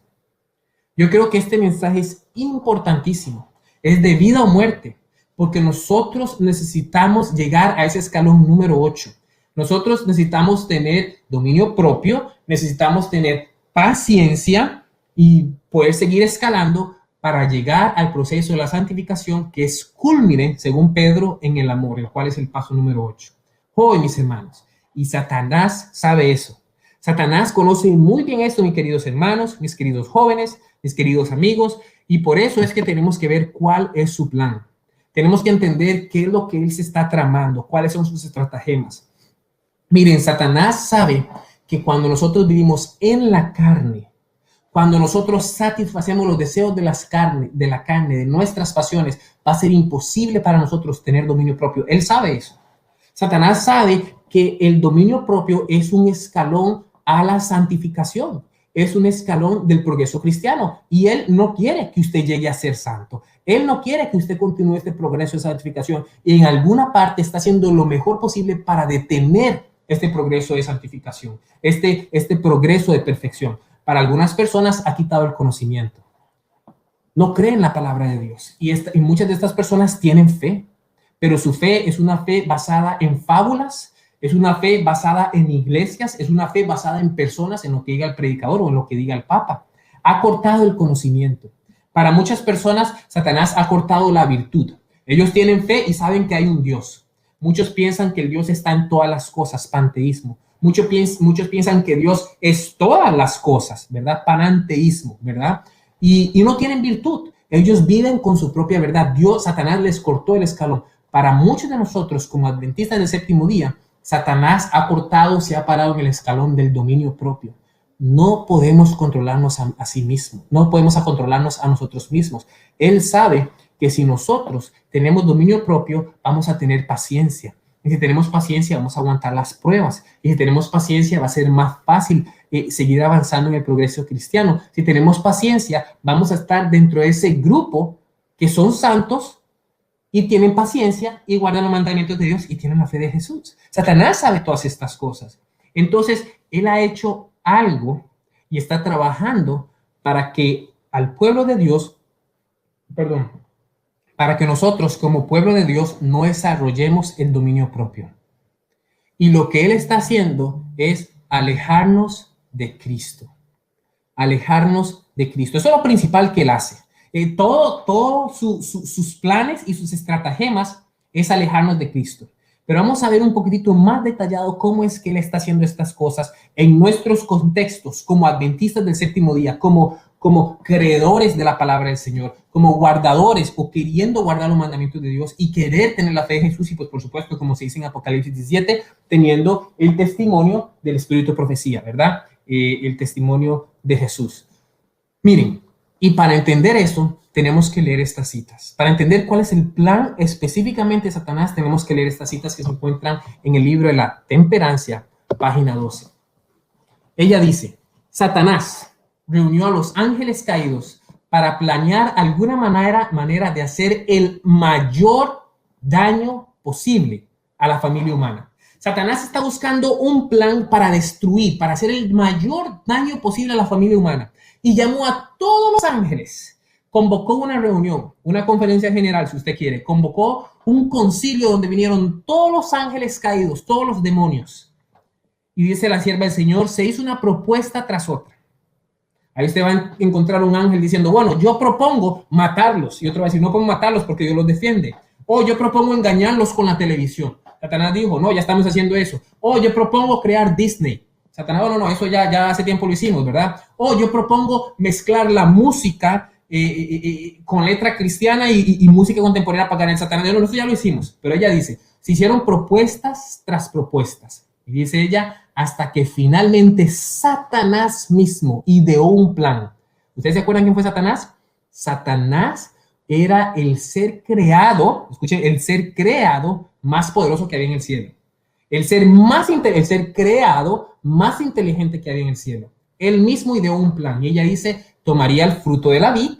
Speaker 1: Yo creo que este mensaje es importantísimo, es de vida o muerte, porque nosotros necesitamos llegar a ese escalón número 8. Nosotros necesitamos tener dominio propio, necesitamos tener paciencia y poder seguir escalando para llegar al proceso de la santificación, que es culmine, según Pedro, en el amor, el cual es el paso número 8. Hoy, mis hermanos, y Satanás sabe eso. Satanás conoce muy bien esto, mis queridos hermanos, mis queridos jóvenes, mis queridos amigos, y por eso es que tenemos que ver cuál es su plan. Tenemos que entender qué es lo que él se está tramando, cuáles son sus estratagemas. Miren, Satanás sabe que cuando nosotros vivimos en la carne, cuando nosotros satisfacemos los deseos de la carne, de nuestras pasiones, va a ser imposible para nosotros tener dominio propio. Él sabe eso. Satanás sabe que el dominio propio es un escalón a la santificación, es un escalón del progreso cristiano, y él no quiere que usted llegue a ser santo. Él no quiere que usted continúe este progreso de santificación, y en alguna parte está haciendo lo mejor posible para detener este progreso de santificación, este progreso de perfección. Para algunas personas ha quitado el conocimiento. No creen la palabra de Dios. Y muchas de estas personas tienen fe, pero su fe es una fe basada en fábulas, es una fe basada en iglesias, es una fe basada en personas, en lo que diga el predicador o en lo que diga el papa. Ha cortado el conocimiento. Para muchas personas, Satanás ha cortado la virtud. Ellos tienen fe y saben que hay un Dios. Muchos piensan que el Dios está en todas las cosas, panteísmo. Muchos piensan que Dios es todas las cosas, ¿verdad? Pananteísmo, ¿verdad? Y no tienen virtud. Ellos viven con su propia verdad. Satanás les cortó el escalón. Para muchos de nosotros, como adventistas del séptimo día, Satanás ha cortado, se ha parado en el escalón del dominio propio. No podemos controlarnos a sí mismos. No podemos controlarnos a nosotros mismos. Él sabe que si nosotros tenemos dominio propio, vamos a tener paciencia. Y si tenemos paciencia, vamos a aguantar las pruebas. Y si tenemos paciencia, va a ser más fácil seguir avanzando en el progreso cristiano. Si tenemos paciencia, vamos a estar dentro de ese grupo que son santos y tienen paciencia y guardan los mandamientos de Dios y tienen la fe de Jesús. Satanás sabe todas estas cosas. Entonces, él ha hecho algo y está trabajando para que al pueblo de Dios, para que nosotros como pueblo de Dios no desarrollemos el dominio propio. Y lo que él está haciendo es alejarnos de Cristo. Alejarnos de Cristo. Eso es lo principal que él hace. Sus planes y sus estratagemas es alejarnos de Cristo. Pero vamos a ver un poquitito más detallado cómo es que él está haciendo estas cosas en nuestros contextos como adventistas del séptimo día, como creedores de la palabra del Señor, como guardadores o queriendo guardar los mandamientos de Dios y querer tener la fe de Jesús y pues por supuesto, como se dice en Apocalipsis 17, teniendo el testimonio del Espíritu de profecía, ¿verdad? El testimonio de Jesús. Miren, y para entender eso, tenemos que leer estas citas. Para entender cuál es el plan específicamente de Satanás, tenemos que leer estas citas que se encuentran en el libro de la Temperancia, página 12. Ella dice, Satanás reunió a los ángeles caídos para planear alguna manera de hacer el mayor daño posible a la familia humana. Satanás está buscando un plan para destruir, para hacer el mayor daño posible a la familia humana. Y llamó a todos los ángeles. Convocó una reunión, una conferencia general, si usted quiere. Convocó un concilio donde vinieron todos los ángeles caídos, todos los demonios. Y dice la sierva del Señor, se hizo una propuesta tras otra. Ahí usted va a encontrar un ángel diciendo, bueno, yo propongo matarlos. Y otro va a decir, no puedo matarlos porque Dios los defiende. O yo propongo engañarlos con la televisión. Satanás dijo, no, ya estamos haciendo eso. O yo propongo crear Disney. Satanás, no, eso ya hace tiempo lo hicimos, ¿verdad? O yo propongo mezclar la música con letra cristiana y música contemporánea para ganar. Satanás, no, eso ya lo hicimos. Pero ella dice, se hicieron propuestas tras propuestas. Y dice ella, hasta que finalmente Satanás mismo ideó un plan. ¿Ustedes se acuerdan quién fue Satanás? Satanás era el ser creado, escuchen, el ser creado más poderoso que había en el cielo. El ser creado más inteligente que había en el cielo. Él mismo ideó un plan y ella dice, tomaría el fruto de la vid,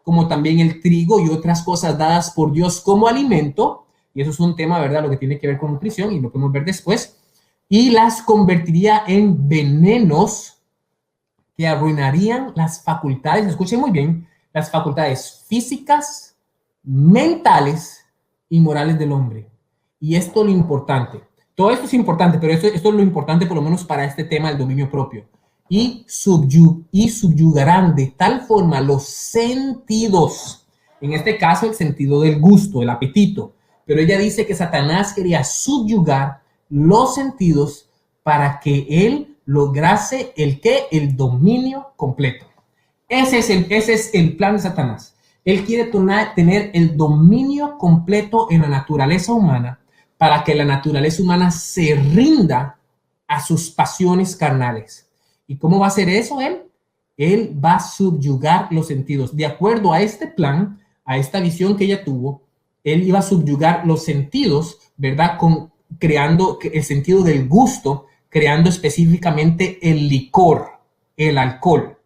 Speaker 1: como también el trigo y otras cosas dadas por Dios como alimento, y eso es un tema, ¿verdad?, lo que tiene que ver con nutrición y lo podemos ver después, y las convertiría en venenos que arruinarían las facultades, escuchen muy bien, las facultades físicas, mentales y morales del hombre. Y esto es lo importante. Todo esto es importante, pero esto es lo importante por lo menos para este tema del dominio propio. Y subyugarán de tal forma los sentidos, en este caso el sentido del gusto, el apetito. Pero ella dice que Satanás quería subyugar los sentidos para que él lograse el dominio completo. Ese es el plan de Satanás. Él quiere tener el dominio completo en la naturaleza humana para que la naturaleza humana se rinda a sus pasiones carnales. ¿Y cómo va a hacer eso él? Él va a subyugar los sentidos. De acuerdo a este plan, a esta visión que ella tuvo, él iba a subyugar los sentidos, ¿verdad? Creando el sentido del gusto, creando específicamente el licor, el alcohol.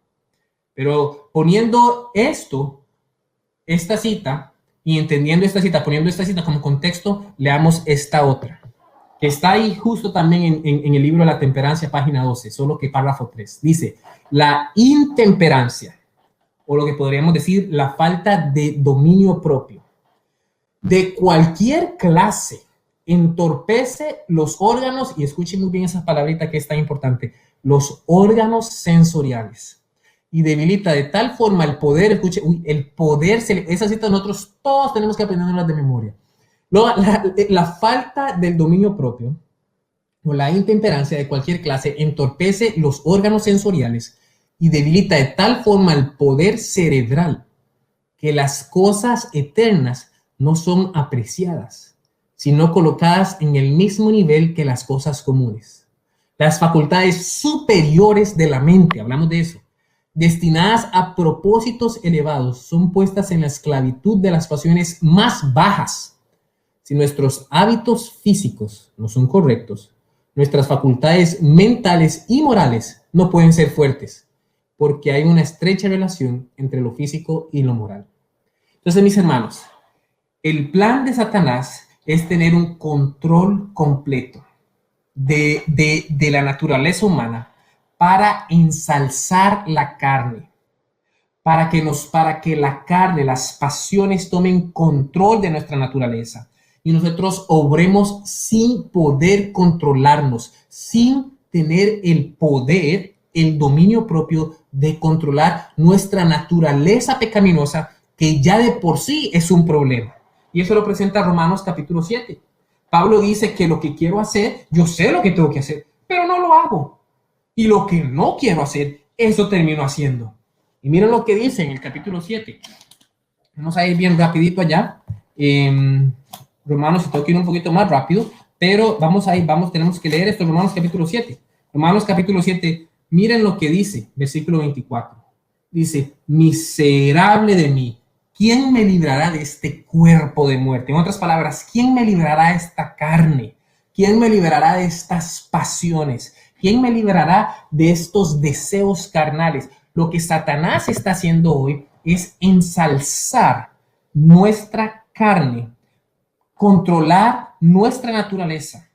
Speaker 1: Pero poniendo esta cita, y entendiendo esta cita, poniendo esta cita como contexto, leamos esta otra, que está ahí justo también en el libro de la temperancia, página 12, solo que párrafo 3. Dice, la intemperancia, o lo que podríamos decir, la falta de dominio propio, de cualquier clase, entorpece los órganos, y escuchen muy bien esa palabrita que es tan importante, los órganos sensoriales. Y debilita de tal forma el poder, escuche, el poder, esa cita nosotros todos tenemos que aprenderlas de memoria. La falta del dominio propio o la intemperancia de cualquier clase entorpece los órganos sensoriales y debilita de tal forma el poder cerebral que las cosas eternas no son apreciadas, sino colocadas en el mismo nivel que las cosas comunes. Las facultades superiores de la mente, hablamos de eso, destinadas a propósitos elevados, son puestas en la esclavitud de las pasiones más bajas. Si nuestros hábitos físicos no son correctos, nuestras facultades mentales y morales no pueden ser fuertes, porque hay una estrecha relación entre lo físico y lo moral. Entonces, mis hermanos, el plan de Satanás es tener un control completo de la naturaleza humana para ensalzar la carne, para que la carne, las pasiones tomen control de nuestra naturaleza y nosotros obremos sin poder controlarnos, sin tener el poder, el dominio propio de controlar nuestra naturaleza pecaminosa, que ya de por sí es un problema. Y eso lo presenta Romanos capítulo 7. Pablo dice que lo que quiero hacer, yo sé lo que tengo que hacer, pero no lo hago. Y lo que no quiero hacer, eso termino haciendo. Y miren lo que dice en el capítulo 7. Vamos a ir bien rapidito allá. Romanos, tengo que ir un poquito más rápido, pero tenemos que leer esto, Romanos capítulo 7. Romanos capítulo 7, miren lo que dice, versículo 24. Dice, miserable de mí, ¿quién me librará de este cuerpo de muerte? En otras palabras, ¿quién me librará de esta carne? ¿Quién me librará de estas pasiones? ¿Quién me librará de estos deseos carnales? Lo que Satanás está haciendo hoy es ensalzar nuestra carne, controlar nuestra naturaleza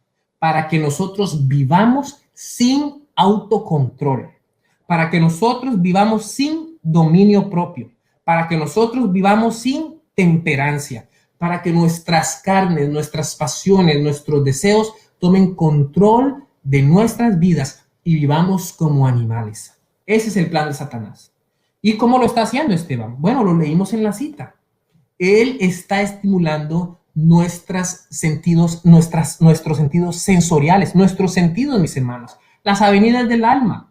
Speaker 1: para que nosotros vivamos sin autocontrol, para que nosotros vivamos sin dominio propio, para que nosotros vivamos sin temperancia, para que nuestras carnes, nuestras pasiones, nuestros deseos tomen control de nuestras vidas y vivamos como animales. Ese es el plan de Satanás. ¿Y cómo lo está haciendo, Esteban? Bueno, lo leímos en la cita. Él está estimulando nuestros sentidos sensoriales, nuestros sentidos, mis hermanos, las avenidas del alma,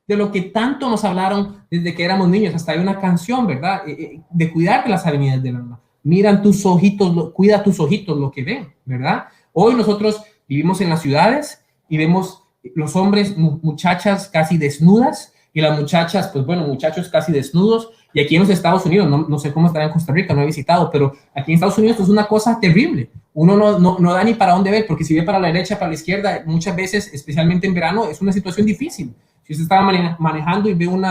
Speaker 1: de lo que tanto nos hablaron desde que éramos niños. Hasta hay una canción, ¿verdad? De cuidar de las avenidas del alma. Miran tus ojitos, cuida tus ojitos lo que ven, ¿verdad? Hoy nosotros vivimos en las ciudades y vemos los hombres, muchachas casi desnudas, y las muchachas, pues bueno, muchachos casi desnudos. Y aquí en los Estados Unidos, no sé cómo estará en Costa Rica, no he visitado, pero aquí en Estados Unidos es una cosa terrible. Uno no da ni para dónde ver, porque si ve para la derecha, para la izquierda, muchas veces, especialmente en verano, es una situación difícil. Si usted estaba manejando y ve un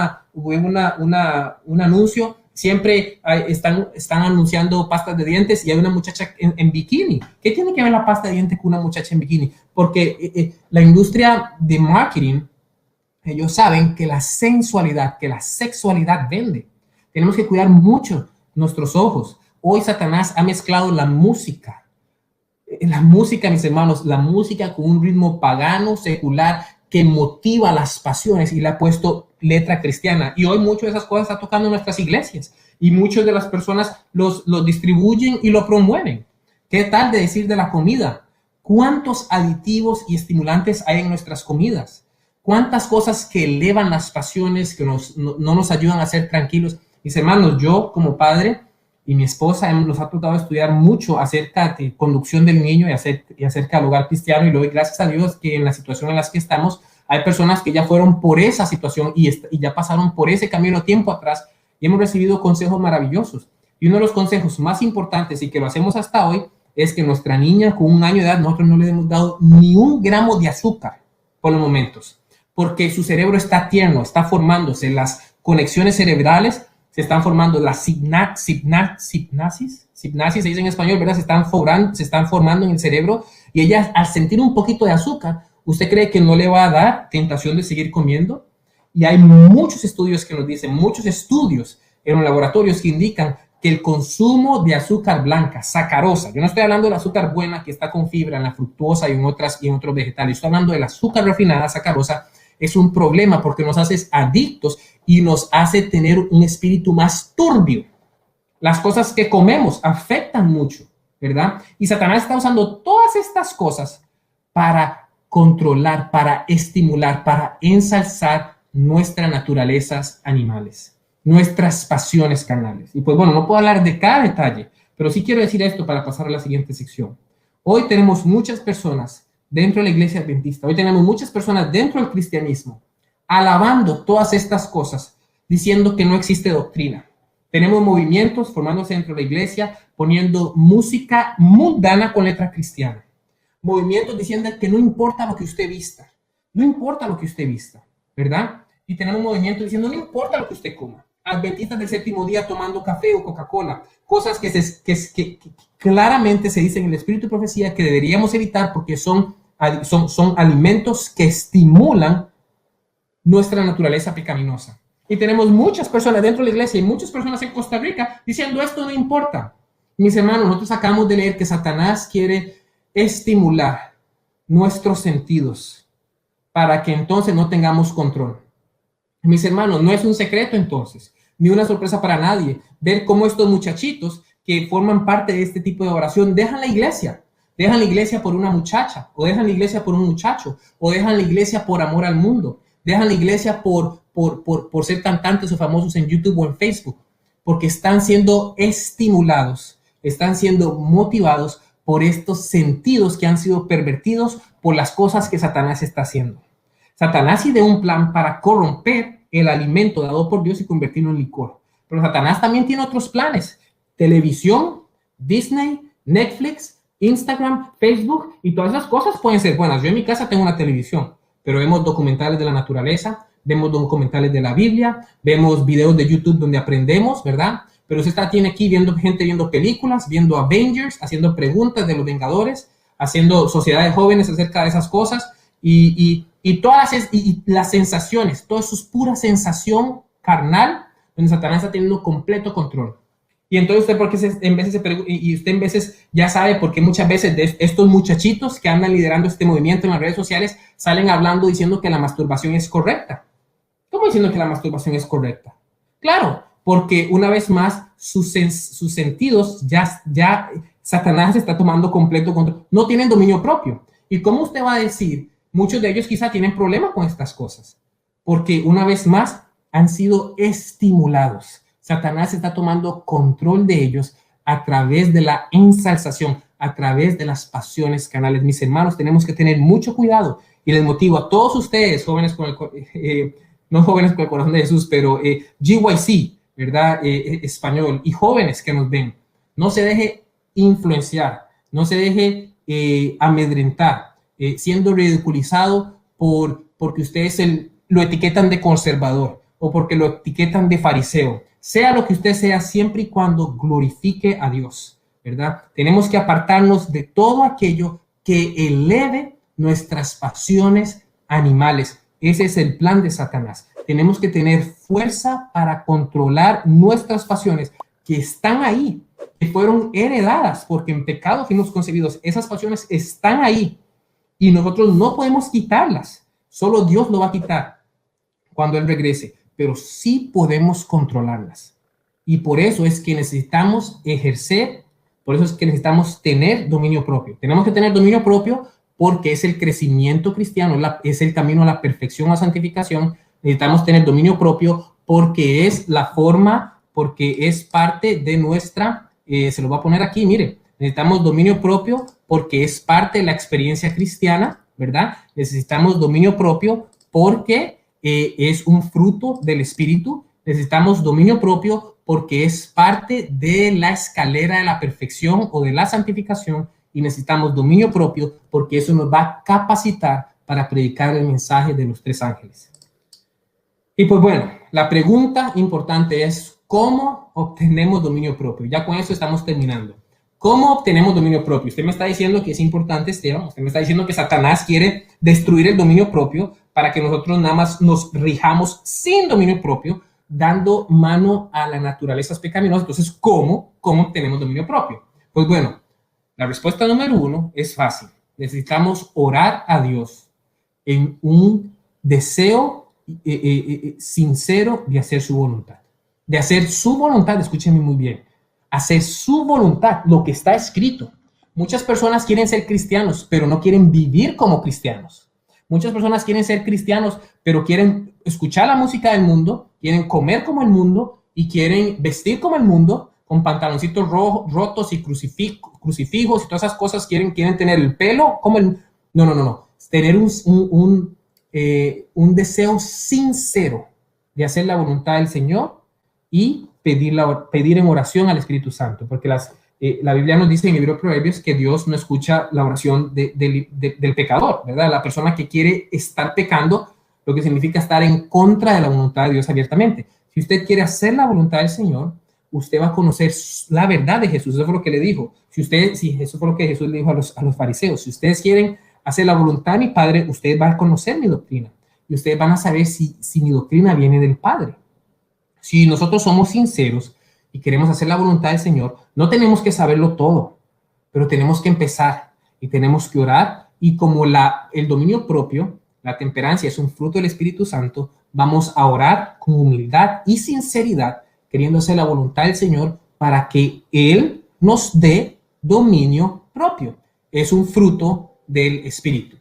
Speaker 1: anuncio, siempre están anunciando pastas de dientes y hay una muchacha en bikini. ¿Qué tiene que ver la pasta de dientes con una muchacha en bikini? Porque la industria de marketing, ellos saben que la sensualidad, que la sexualidad vende. Tenemos que cuidar mucho nuestros ojos. Hoy Satanás ha mezclado la música, mis hermanos, la música con un ritmo pagano, secular, que motiva las pasiones y le ha puesto letra cristiana. Y hoy muchas de esas cosas están tocando en nuestras iglesias y muchas de las personas los distribuyen y lo promueven. ¿Qué tal de decir de la comida? ¿Cuántos aditivos y estimulantes hay en nuestras comidas? ¿Cuántas cosas que elevan las pasiones, que no nos ayudan a ser tranquilos? Mis hermanos, yo como padre y mi esposa nos ha tratado de estudiar mucho acerca de conducción del niño y acerca del hogar cristiano, y le doy gracias a Dios que en la situación en la que estamos hay personas que ya fueron por esa situación y ya pasaron por ese camino tiempo atrás y hemos recibido consejos maravillosos. Y uno de los consejos más importantes, y que lo hacemos hasta hoy, es que nuestra niña con 1 año de edad, nosotros no le hemos dado ni 1 gramo de azúcar por los momentos, porque su cerebro está tierno, está formándose, las conexiones cerebrales se están formando, las sinapsis se dice en español, ¿verdad? Se están formando en el cerebro, y ella, al sentir un poquito de azúcar, ¿usted cree que no le va a dar tentación de seguir comiendo? Y hay muchos estudios que nos dicen, muchos estudios en los laboratorios que indican que el consumo de azúcar blanca, sacarosa, yo no estoy hablando de la azúcar buena que está con fibra en la fructuosa y en otros vegetales, estoy hablando de la azúcar refinada, sacarosa, es un problema porque nos hace adictos y nos hace tener un espíritu más turbio. Las cosas que comemos afectan mucho, ¿verdad? Y Satanás está usando todas estas cosas para controlar, para estimular, para ensalzar nuestras naturalezas animales, nuestras pasiones carnales. Y pues bueno, no puedo hablar de cada detalle, pero sí quiero decir esto para pasar a la siguiente sección. Hoy tenemos muchas personas dentro de la iglesia adventista, hoy tenemos muchas personas dentro del cristianismo alabando todas estas cosas, diciendo que no existe doctrina. Tenemos movimientos formándose dentro de la iglesia, poniendo música mundana con letra cristiana. Movimientos diciendo que no importa lo que usted vista, no importa lo que usted vista, ¿verdad? Y tenemos movimientos diciendo no importa lo que usted coma. Adventistas del séptimo día tomando café o Coca-Cola, cosas que claramente se dicen en el espíritu de profecía que deberíamos evitar porque son alimentos que estimulan nuestra naturaleza pecaminosa. Y tenemos muchas personas dentro de la iglesia y muchas personas en Costa Rica diciendo esto no importa. Mis hermanos, nosotros acabamos de leer que Satanás quiere estimular nuestros sentidos para que entonces no tengamos control. Mis hermanos, no es un secreto entonces, ni una sorpresa para nadie, ver cómo estos muchachitos que forman parte de este tipo de oración dejan la iglesia por una muchacha, o dejan la iglesia por un muchacho, o dejan la iglesia por amor al mundo, dejan la iglesia por ser cantantes o famosos en YouTube o en Facebook, porque están siendo estimulados, están siendo motivados por estos sentidos que han sido pervertidos por las cosas que Satanás está haciendo. Satanás ideó un plan para corromper el alimento dado por Dios y convertirlo en licor. Pero Satanás también tiene otros planes. Televisión, Disney, Netflix, Instagram, Facebook y todas esas cosas pueden ser buenas. Yo en mi casa tengo una televisión, pero vemos documentales de la naturaleza, vemos documentales de la Biblia, vemos videos de YouTube donde aprendemos, ¿verdad? Pero usted tiene aquí gente viendo películas, viendo Avengers, haciendo preguntas de los Vengadores, haciendo sociedad de jóvenes acerca de esas cosas y todas las sensaciones, todo eso es pura sensación carnal, donde Satanás está teniendo completo control. Y entonces usted, usted en veces ya sabe por qué muchas veces de estos muchachitos que andan liderando este movimiento en las redes sociales salen hablando diciendo que la masturbación es correcta. ¿Cómo diciendo que la masturbación es correcta? Claro, porque una vez más sus sentidos ya Satanás está tomando completo control. No tienen dominio propio. ¿Y cómo usted va a decir? Muchos de ellos quizá tienen problemas con estas cosas, porque una vez más han sido estimulados. Satanás está tomando control de ellos a través de la ensalzación, a través de las pasiones carnales. Mis hermanos, tenemos que tener mucho cuidado y les motivo a todos ustedes, jóvenes no jóvenes con el corazón de Jesús, pero GYC, ¿verdad? Español, y jóvenes que nos ven, no se deje influenciar, no se deje amedrentar, siendo ridiculizado porque ustedes lo etiquetan de conservador o porque lo etiquetan de fariseo. Sea lo que usted sea, siempre y cuando glorifique a Dios, ¿verdad? Tenemos que apartarnos de todo aquello que eleve nuestras pasiones animales. Ese es el plan de Satanás. Tenemos que tener fuerza para controlar nuestras pasiones que están ahí, que fueron heredadas, porque en pecado fuimos concebidos. Esas pasiones están ahí y nosotros no podemos quitarlas. Solo Dios lo va a quitar cuando Él regrese, pero sí podemos controlarlas. Y por eso es que necesitamos ejercer, por eso es que necesitamos tener dominio propio. Tenemos que tener dominio propio porque es el crecimiento cristiano, es el camino a la perfección, a la santificación. Necesitamos tener dominio propio porque es la forma, porque es parte de nuestra, se lo voy a poner aquí, mire, necesitamos dominio propio porque es parte de la experiencia cristiana, ¿verdad? Necesitamos dominio propio porque es un fruto del Espíritu. Necesitamos dominio propio porque es parte de la escalera de la perfección o de la santificación. Y necesitamos dominio propio porque eso nos va a capacitar para predicar el mensaje de los 3 ángeles. Y pues bueno, la pregunta importante es ¿cómo obtenemos dominio propio? Ya con eso estamos terminando. ¿Cómo obtenemos dominio propio? Usted me está diciendo que es importante, Esteban. Usted me está diciendo que Satanás quiere destruir el dominio propio para que nosotros nada más nos rijamos sin dominio propio, dando mano a la naturaleza pecaminosa. Entonces, ¿cómo obtenemos dominio propio? Pues bueno, la respuesta número 1 es fácil. Necesitamos orar a Dios en un deseo sincero de hacer su voluntad. De hacer su voluntad, escúchenme muy bien, hacer su voluntad, lo que está escrito. Muchas personas quieren ser cristianos, pero no quieren vivir como cristianos. Muchas personas quieren ser cristianos, pero quieren escuchar la música del mundo, quieren comer como el mundo y quieren vestir como el mundo, con pantaloncitos rotos y crucifijos y todas esas cosas. Quieren tener el pelo como el... No. Tener un deseo sincero de hacer la voluntad del Señor y pedir en oración al Espíritu Santo, porque la Biblia nos dice en el libro de Proverbios que Dios no escucha la oración del pecador, ¿verdad? La persona que quiere estar pecando, lo que significa estar en contra de la voluntad de Dios abiertamente. Si usted quiere hacer la voluntad del Señor, usted va a conocer la verdad de Jesús. Eso fue lo que le dijo. Eso fue lo que Jesús le dijo a los fariseos. Si ustedes quieren hacer la voluntad de mi Padre, ustedes van a conocer mi doctrina y ustedes van a saber si mi doctrina viene del Padre. Si nosotros somos sinceros y queremos hacer la voluntad del Señor, no tenemos que saberlo todo, pero tenemos que empezar y tenemos que orar. Y como el dominio propio, la temperancia es un fruto del Espíritu Santo, vamos a orar con humildad y sinceridad, queriendo hacer la voluntad del Señor para que Él nos dé dominio propio. Es un fruto del Espíritu.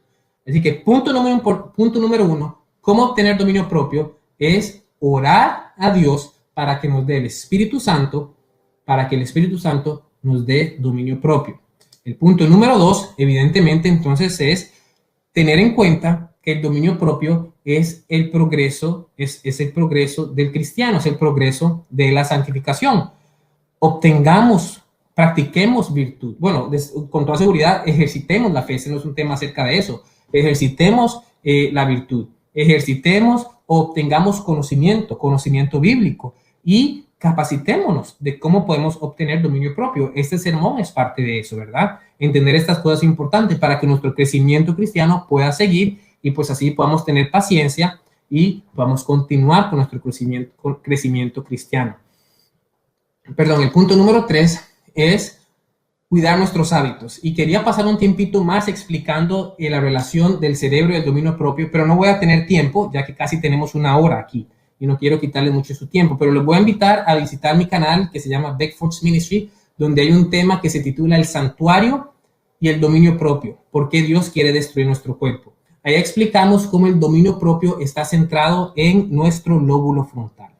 Speaker 1: Así que punto número 1, ¿cómo obtener dominio propio? Es orar a Dios para que nos dé el Espíritu Santo, para que el Espíritu Santo nos dé dominio propio. El punto número 2, evidentemente, entonces, es tener en cuenta que el dominio propio es el progreso, es el progreso del cristiano, es el progreso de la santificación. Practiquemos virtud. Bueno, con toda seguridad, ejercitemos la fe. Ese no es un tema acerca de eso. Ejercitemos la virtud. Ejercitemos, obtengamos conocimiento bíblico y capacitémonos de cómo podemos obtener dominio propio. Este sermón es parte de eso, ¿verdad? Entender estas cosas importantes para que nuestro crecimiento cristiano pueda seguir y pues así podamos tener paciencia y podamos continuar con nuestro crecimiento cristiano. Perdón, el punto número 3 es cuidar nuestros hábitos. Y quería pasar un tiempito más explicando la relación del cerebro y el dominio propio, pero no voy a tener tiempo, ya que casi tenemos una hora aquí y no quiero quitarle mucho su tiempo, pero les voy a invitar a visitar mi canal que se llama Beckford's Ministry, donde hay un tema que se titula El santuario y el dominio propio, por qué Dios quiere destruir nuestro cuerpo. Ahí explicamos cómo el dominio propio está centrado en nuestro lóbulo frontal.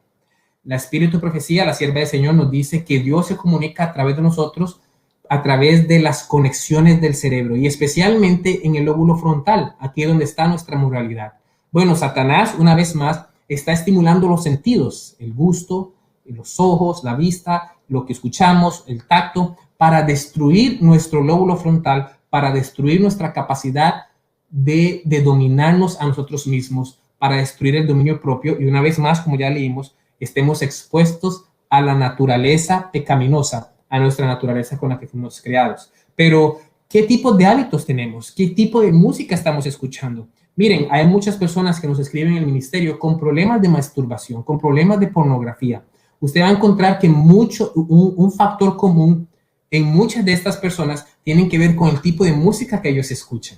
Speaker 1: La Espíritu Profecía, la sierva del Señor, nos dice que Dios se comunica a través de nosotros, a través de las conexiones del cerebro y especialmente en el lóbulo frontal, aquí es donde está nuestra moralidad. Bueno, Satanás, una vez más, está estimulando los sentidos, el gusto, los ojos, la vista, lo que escuchamos, el tacto, para destruir nuestro lóbulo frontal, para destruir nuestra capacidad de dominarnos a nosotros mismos, para destruir el dominio propio y una vez más, como ya leímos, estemos expuestos a la naturaleza pecaminosa, a nuestra naturaleza con la que fuimos creados. Pero, ¿qué tipo de hábitos tenemos? ¿Qué tipo de música estamos escuchando? Miren, hay muchas personas que nos escriben en el ministerio con problemas de masturbación, con problemas de pornografía. Usted va a encontrar que un factor común en muchas de estas personas tienen que ver con el tipo de música que ellos escuchan.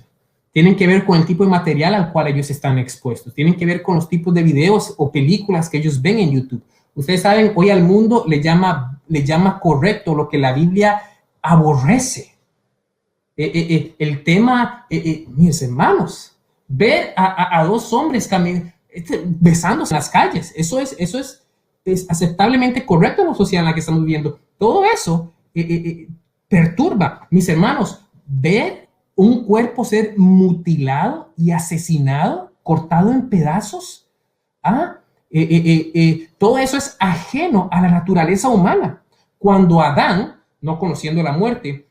Speaker 1: Tienen que ver con el tipo de material al cual ellos están expuestos. Tienen que ver con los tipos de videos o películas que ellos ven en YouTube. Ustedes saben, hoy al mundo le llama correcto lo que la Biblia aborrece. El tema, mis hermanos, ver a dos hombres besándose en las calles, eso es aceptablemente correcto en la sociedad en la que estamos viviendo. Todo eso perturba, mis hermanos, ver un cuerpo ser mutilado y asesinado, cortado en pedazos. Todo eso es ajeno a la naturaleza humana. Cuando Adán, no conociendo la muerte,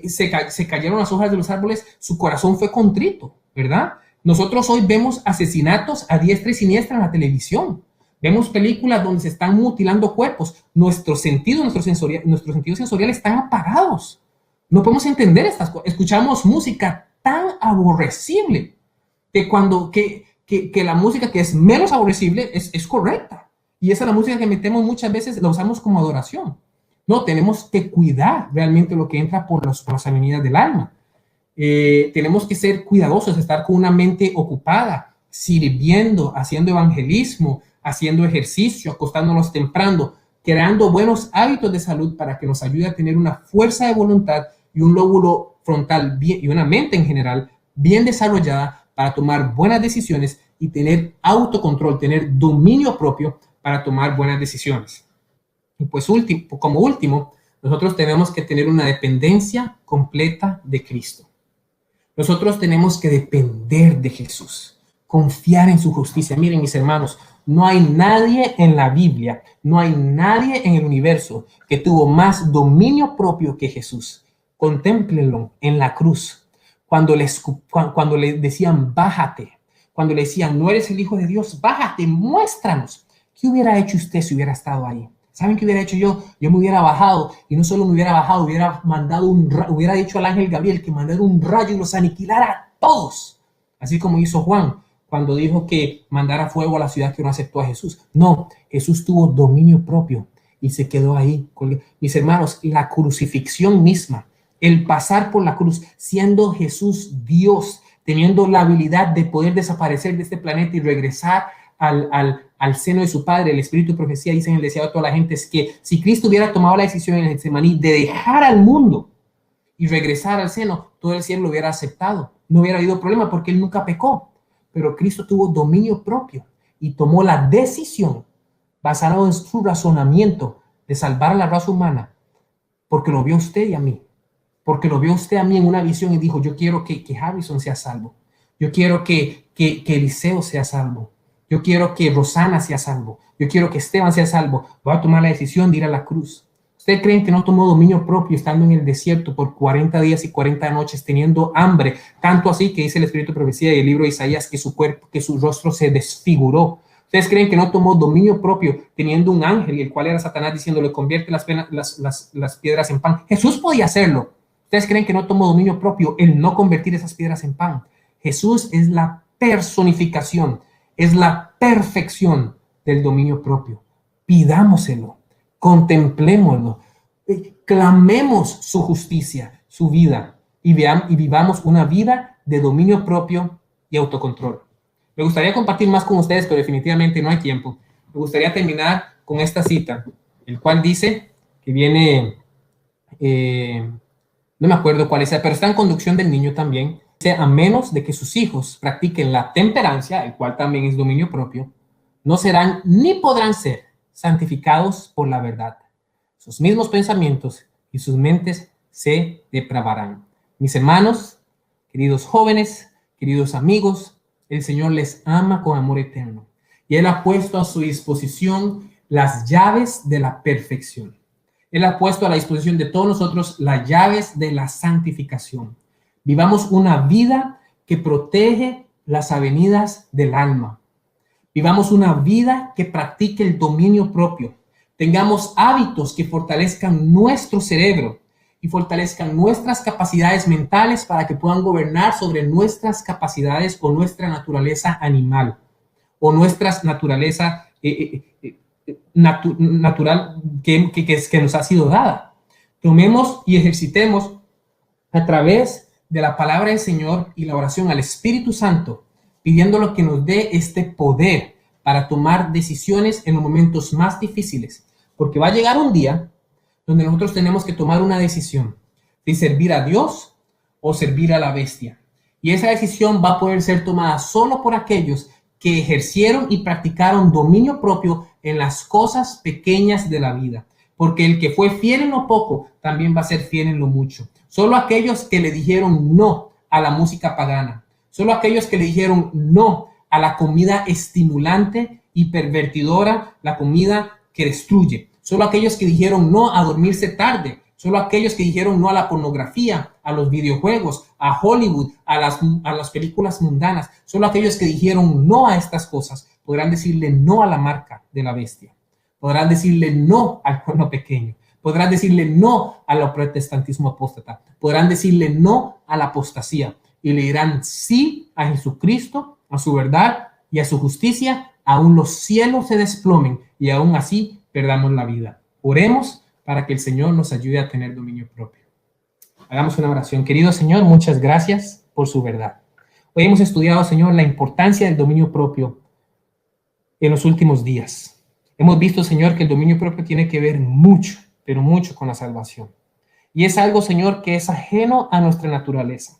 Speaker 1: se cayeron las hojas de los árboles, su corazón fue contrito, ¿verdad? Nosotros hoy vemos asesinatos a diestra y siniestra en la televisión. Vemos películas donde se están mutilando cuerpos. Nuestros sentidos sensoriales están apagados. No podemos entender estas cosas. Escuchamos música tan aborrecible que la música que es menos aborrecible es correcta. Y esa es la música que metemos muchas veces, la usamos como adoración. No, tenemos que cuidar realmente lo que entra por las avenidas del alma. Tenemos que ser cuidadosos, estar con una mente ocupada, sirviendo, haciendo evangelismo, haciendo ejercicio, acostándonos temprano, creando buenos hábitos de salud para que nos ayude a tener una fuerza de voluntad y un lóbulo frontal y una mente en general bien desarrollada para tomar buenas decisiones y tener autocontrol, tener dominio propio para tomar buenas decisiones. Y pues como último, nosotros tenemos que tener una dependencia completa de Cristo. Nosotros tenemos que depender de Jesús, confiar en su justicia. Miren, mis hermanos, no hay nadie en la Biblia, no hay nadie en el universo que tuvo más dominio propio que Jesús. Contémplenlo en la cruz. Cuando le decían, bájate, cuando le decían, no eres el Hijo de Dios, bájate, muéstranos. ¿Qué hubiera hecho usted si hubiera estado ahí? ¿Saben qué hubiera hecho yo? Yo me hubiera bajado, y no solo me hubiera bajado, hubiera dicho al ángel Gabriel que mandara un rayo y los aniquilara a todos. Así como hizo Juan cuando dijo que mandara fuego a la ciudad que no aceptó a Jesús. No, Jesús tuvo dominio propio y se quedó ahí. Mis hermanos, la crucifixión misma, el pasar por la cruz, siendo Jesús Dios, teniendo la habilidad de poder desaparecer de este planeta y regresar al seno de su Padre. El Espíritu de Profecía dice en el deseado de toda la gente es que si Cristo hubiera tomado la decisión en el Getsemaní de dejar al mundo y regresar al seno, todo el cielo lo hubiera aceptado. No hubiera habido problema porque él nunca pecó. Pero Cristo tuvo dominio propio y tomó la decisión basada en su razonamiento de salvar a la raza humana porque lo vio usted y a mí. Porque lo vio usted a mí en una visión y dijo, yo quiero que Harrison sea salvo. Yo quiero que Eliseo sea salvo. Yo quiero que Rosana sea salvo. Yo quiero que Esteban sea salvo. Voy a tomar la decisión de ir a la cruz. ¿Ustedes creen que no tomó dominio propio estando en el desierto por 40 días y 40 noches teniendo hambre? Tanto así que dice el Espíritu de Profecía y el libro de Isaías que su rostro se desfiguró. ¿Ustedes creen que no tomó dominio propio teniendo un ángel, el cual era Satanás, diciéndole, convierte las piedras en pan? Jesús podía hacerlo. ¿Ustedes creen que no tomó dominio propio el no convertir esas piedras en pan? Jesús es la personificación, es la perfección del dominio propio. Pidámoselo, contemplémoslo, clamemos su justicia, su vida, y vivamos una vida de dominio propio y autocontrol. Me gustaría compartir más con ustedes, pero definitivamente no hay tiempo. Me gustaría terminar con esta cita, el cual dice, que viene, no me acuerdo cuál es, pero está en Conducción del Niño también. Dice, a menos de que sus hijos practiquen la temperancia, el cual también es dominio propio, no serán ni podrán ser santificados por la verdad. Sus mismos pensamientos y sus mentes se depravarán. Mis hermanos, queridos jóvenes, queridos amigos, el Señor les ama con amor eterno y Él ha puesto a su disposición las llaves de la perfección. Él ha puesto a la disposición de todos nosotros las llaves de la santificación. Vivamos una vida que protege las avenidas del alma. Vivamos una vida que practique el dominio propio. Tengamos hábitos que fortalezcan nuestro cerebro y fortalezcan nuestras capacidades mentales para que puedan gobernar sobre nuestras capacidades o nuestra naturaleza animal o nuestra naturaleza natural que nos ha sido dada. Tomemos y ejercitemos a través de la palabra del Señor y la oración al Espíritu Santo, pidiéndolo que nos dé este poder para tomar decisiones en los momentos más difíciles, porque va a llegar un día donde nosotros tenemos que tomar una decisión de servir a Dios o servir a la bestia. Y esa decisión va a poder ser tomada solo por aquellos que ejercieron y practicaron dominio propio en las cosas pequeñas de la vida. Porque el que fue fiel en lo poco, también va a ser fiel en lo mucho. Solo aquellos que le dijeron no a la música pagana, solo aquellos que le dijeron no a la comida estimulante y pervertidora, la comida que destruye, solo aquellos que dijeron no a dormirse tarde, solo aquellos que dijeron no a la pornografía, a los videojuegos, a Hollywood, a las películas mundanas, solo aquellos que dijeron no a estas cosas podrán decirle no a la marca de la bestia, podrán decirle no al cuerno pequeño, podrán decirle no al protestantismo apóstata, podrán decirle no a la apostasía y le dirán sí a Jesucristo, a su verdad y a su justicia, aún los cielos se desplomen y aún así perdamos la vida. Oremos para que el Señor nos ayude a tener dominio propio. Hagamos una oración. Querido Señor, muchas gracias por su verdad. Hoy hemos estudiado, Señor, la importancia del dominio propio en los últimos días. Hemos visto, Señor, que el dominio propio tiene que ver mucho, pero mucho con la salvación. Y es algo, Señor, que es ajeno a nuestra naturaleza.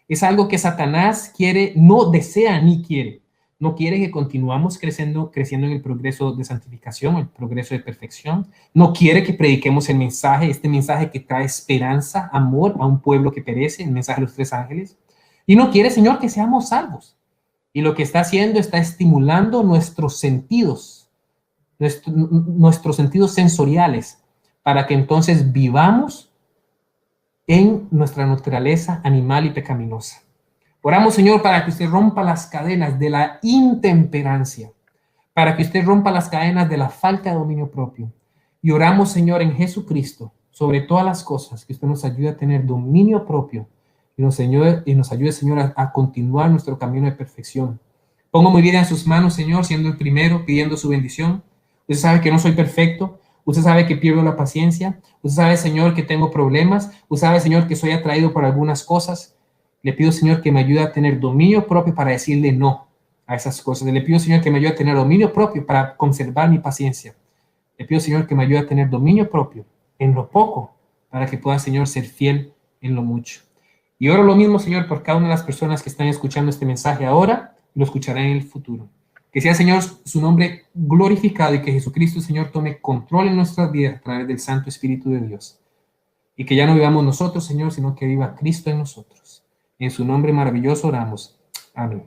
Speaker 1: Es algo que Satanás quiere, no desea ni quiere. No quiere que continuamos creciendo en el progreso de santificación, el progreso de perfección. No quiere que prediquemos el mensaje, este mensaje que trae esperanza, amor a un pueblo que perece, el mensaje de los 3 ángeles. Y no quiere, Señor, que seamos salvos. Y lo que está haciendo está estimulando nuestros sentidos, nuestros sentidos sensoriales, para que entonces vivamos en nuestra naturaleza animal y pecaminosa. Oramos, Señor, para que usted rompa las cadenas de la intemperancia, para que usted rompa las cadenas de la falta de dominio propio. Y oramos, Señor, en Jesucristo, sobre todas las cosas, que usted nos ayude a tener dominio propio y nos ayude, Señor, a continuar nuestro camino de perfección. Pongo mi vida en sus manos, Señor, siendo el primero, pidiendo su bendición. Usted sabe que no soy perfecto. Usted sabe que pierdo la paciencia. Usted sabe, Señor, que tengo problemas. Usted sabe, Señor, que soy atraído por algunas cosas. Le pido, Señor, que me ayude a tener dominio propio para decirle no a esas cosas. Le pido, Señor, que me ayude a tener dominio propio para conservar mi paciencia. Le pido, Señor, que me ayude a tener dominio propio en lo poco para que pueda, Señor, ser fiel en lo mucho. Y oro lo mismo, Señor, por cada una de las personas que están escuchando este mensaje ahora y lo escucharán en el futuro. Que sea, Señor, su nombre glorificado y que Jesucristo, Señor, tome control en nuestras vidas a través del Santo Espíritu de Dios. Y que ya no vivamos nosotros, Señor, sino que viva Cristo en nosotros. En su nombre maravilloso oramos. Amén.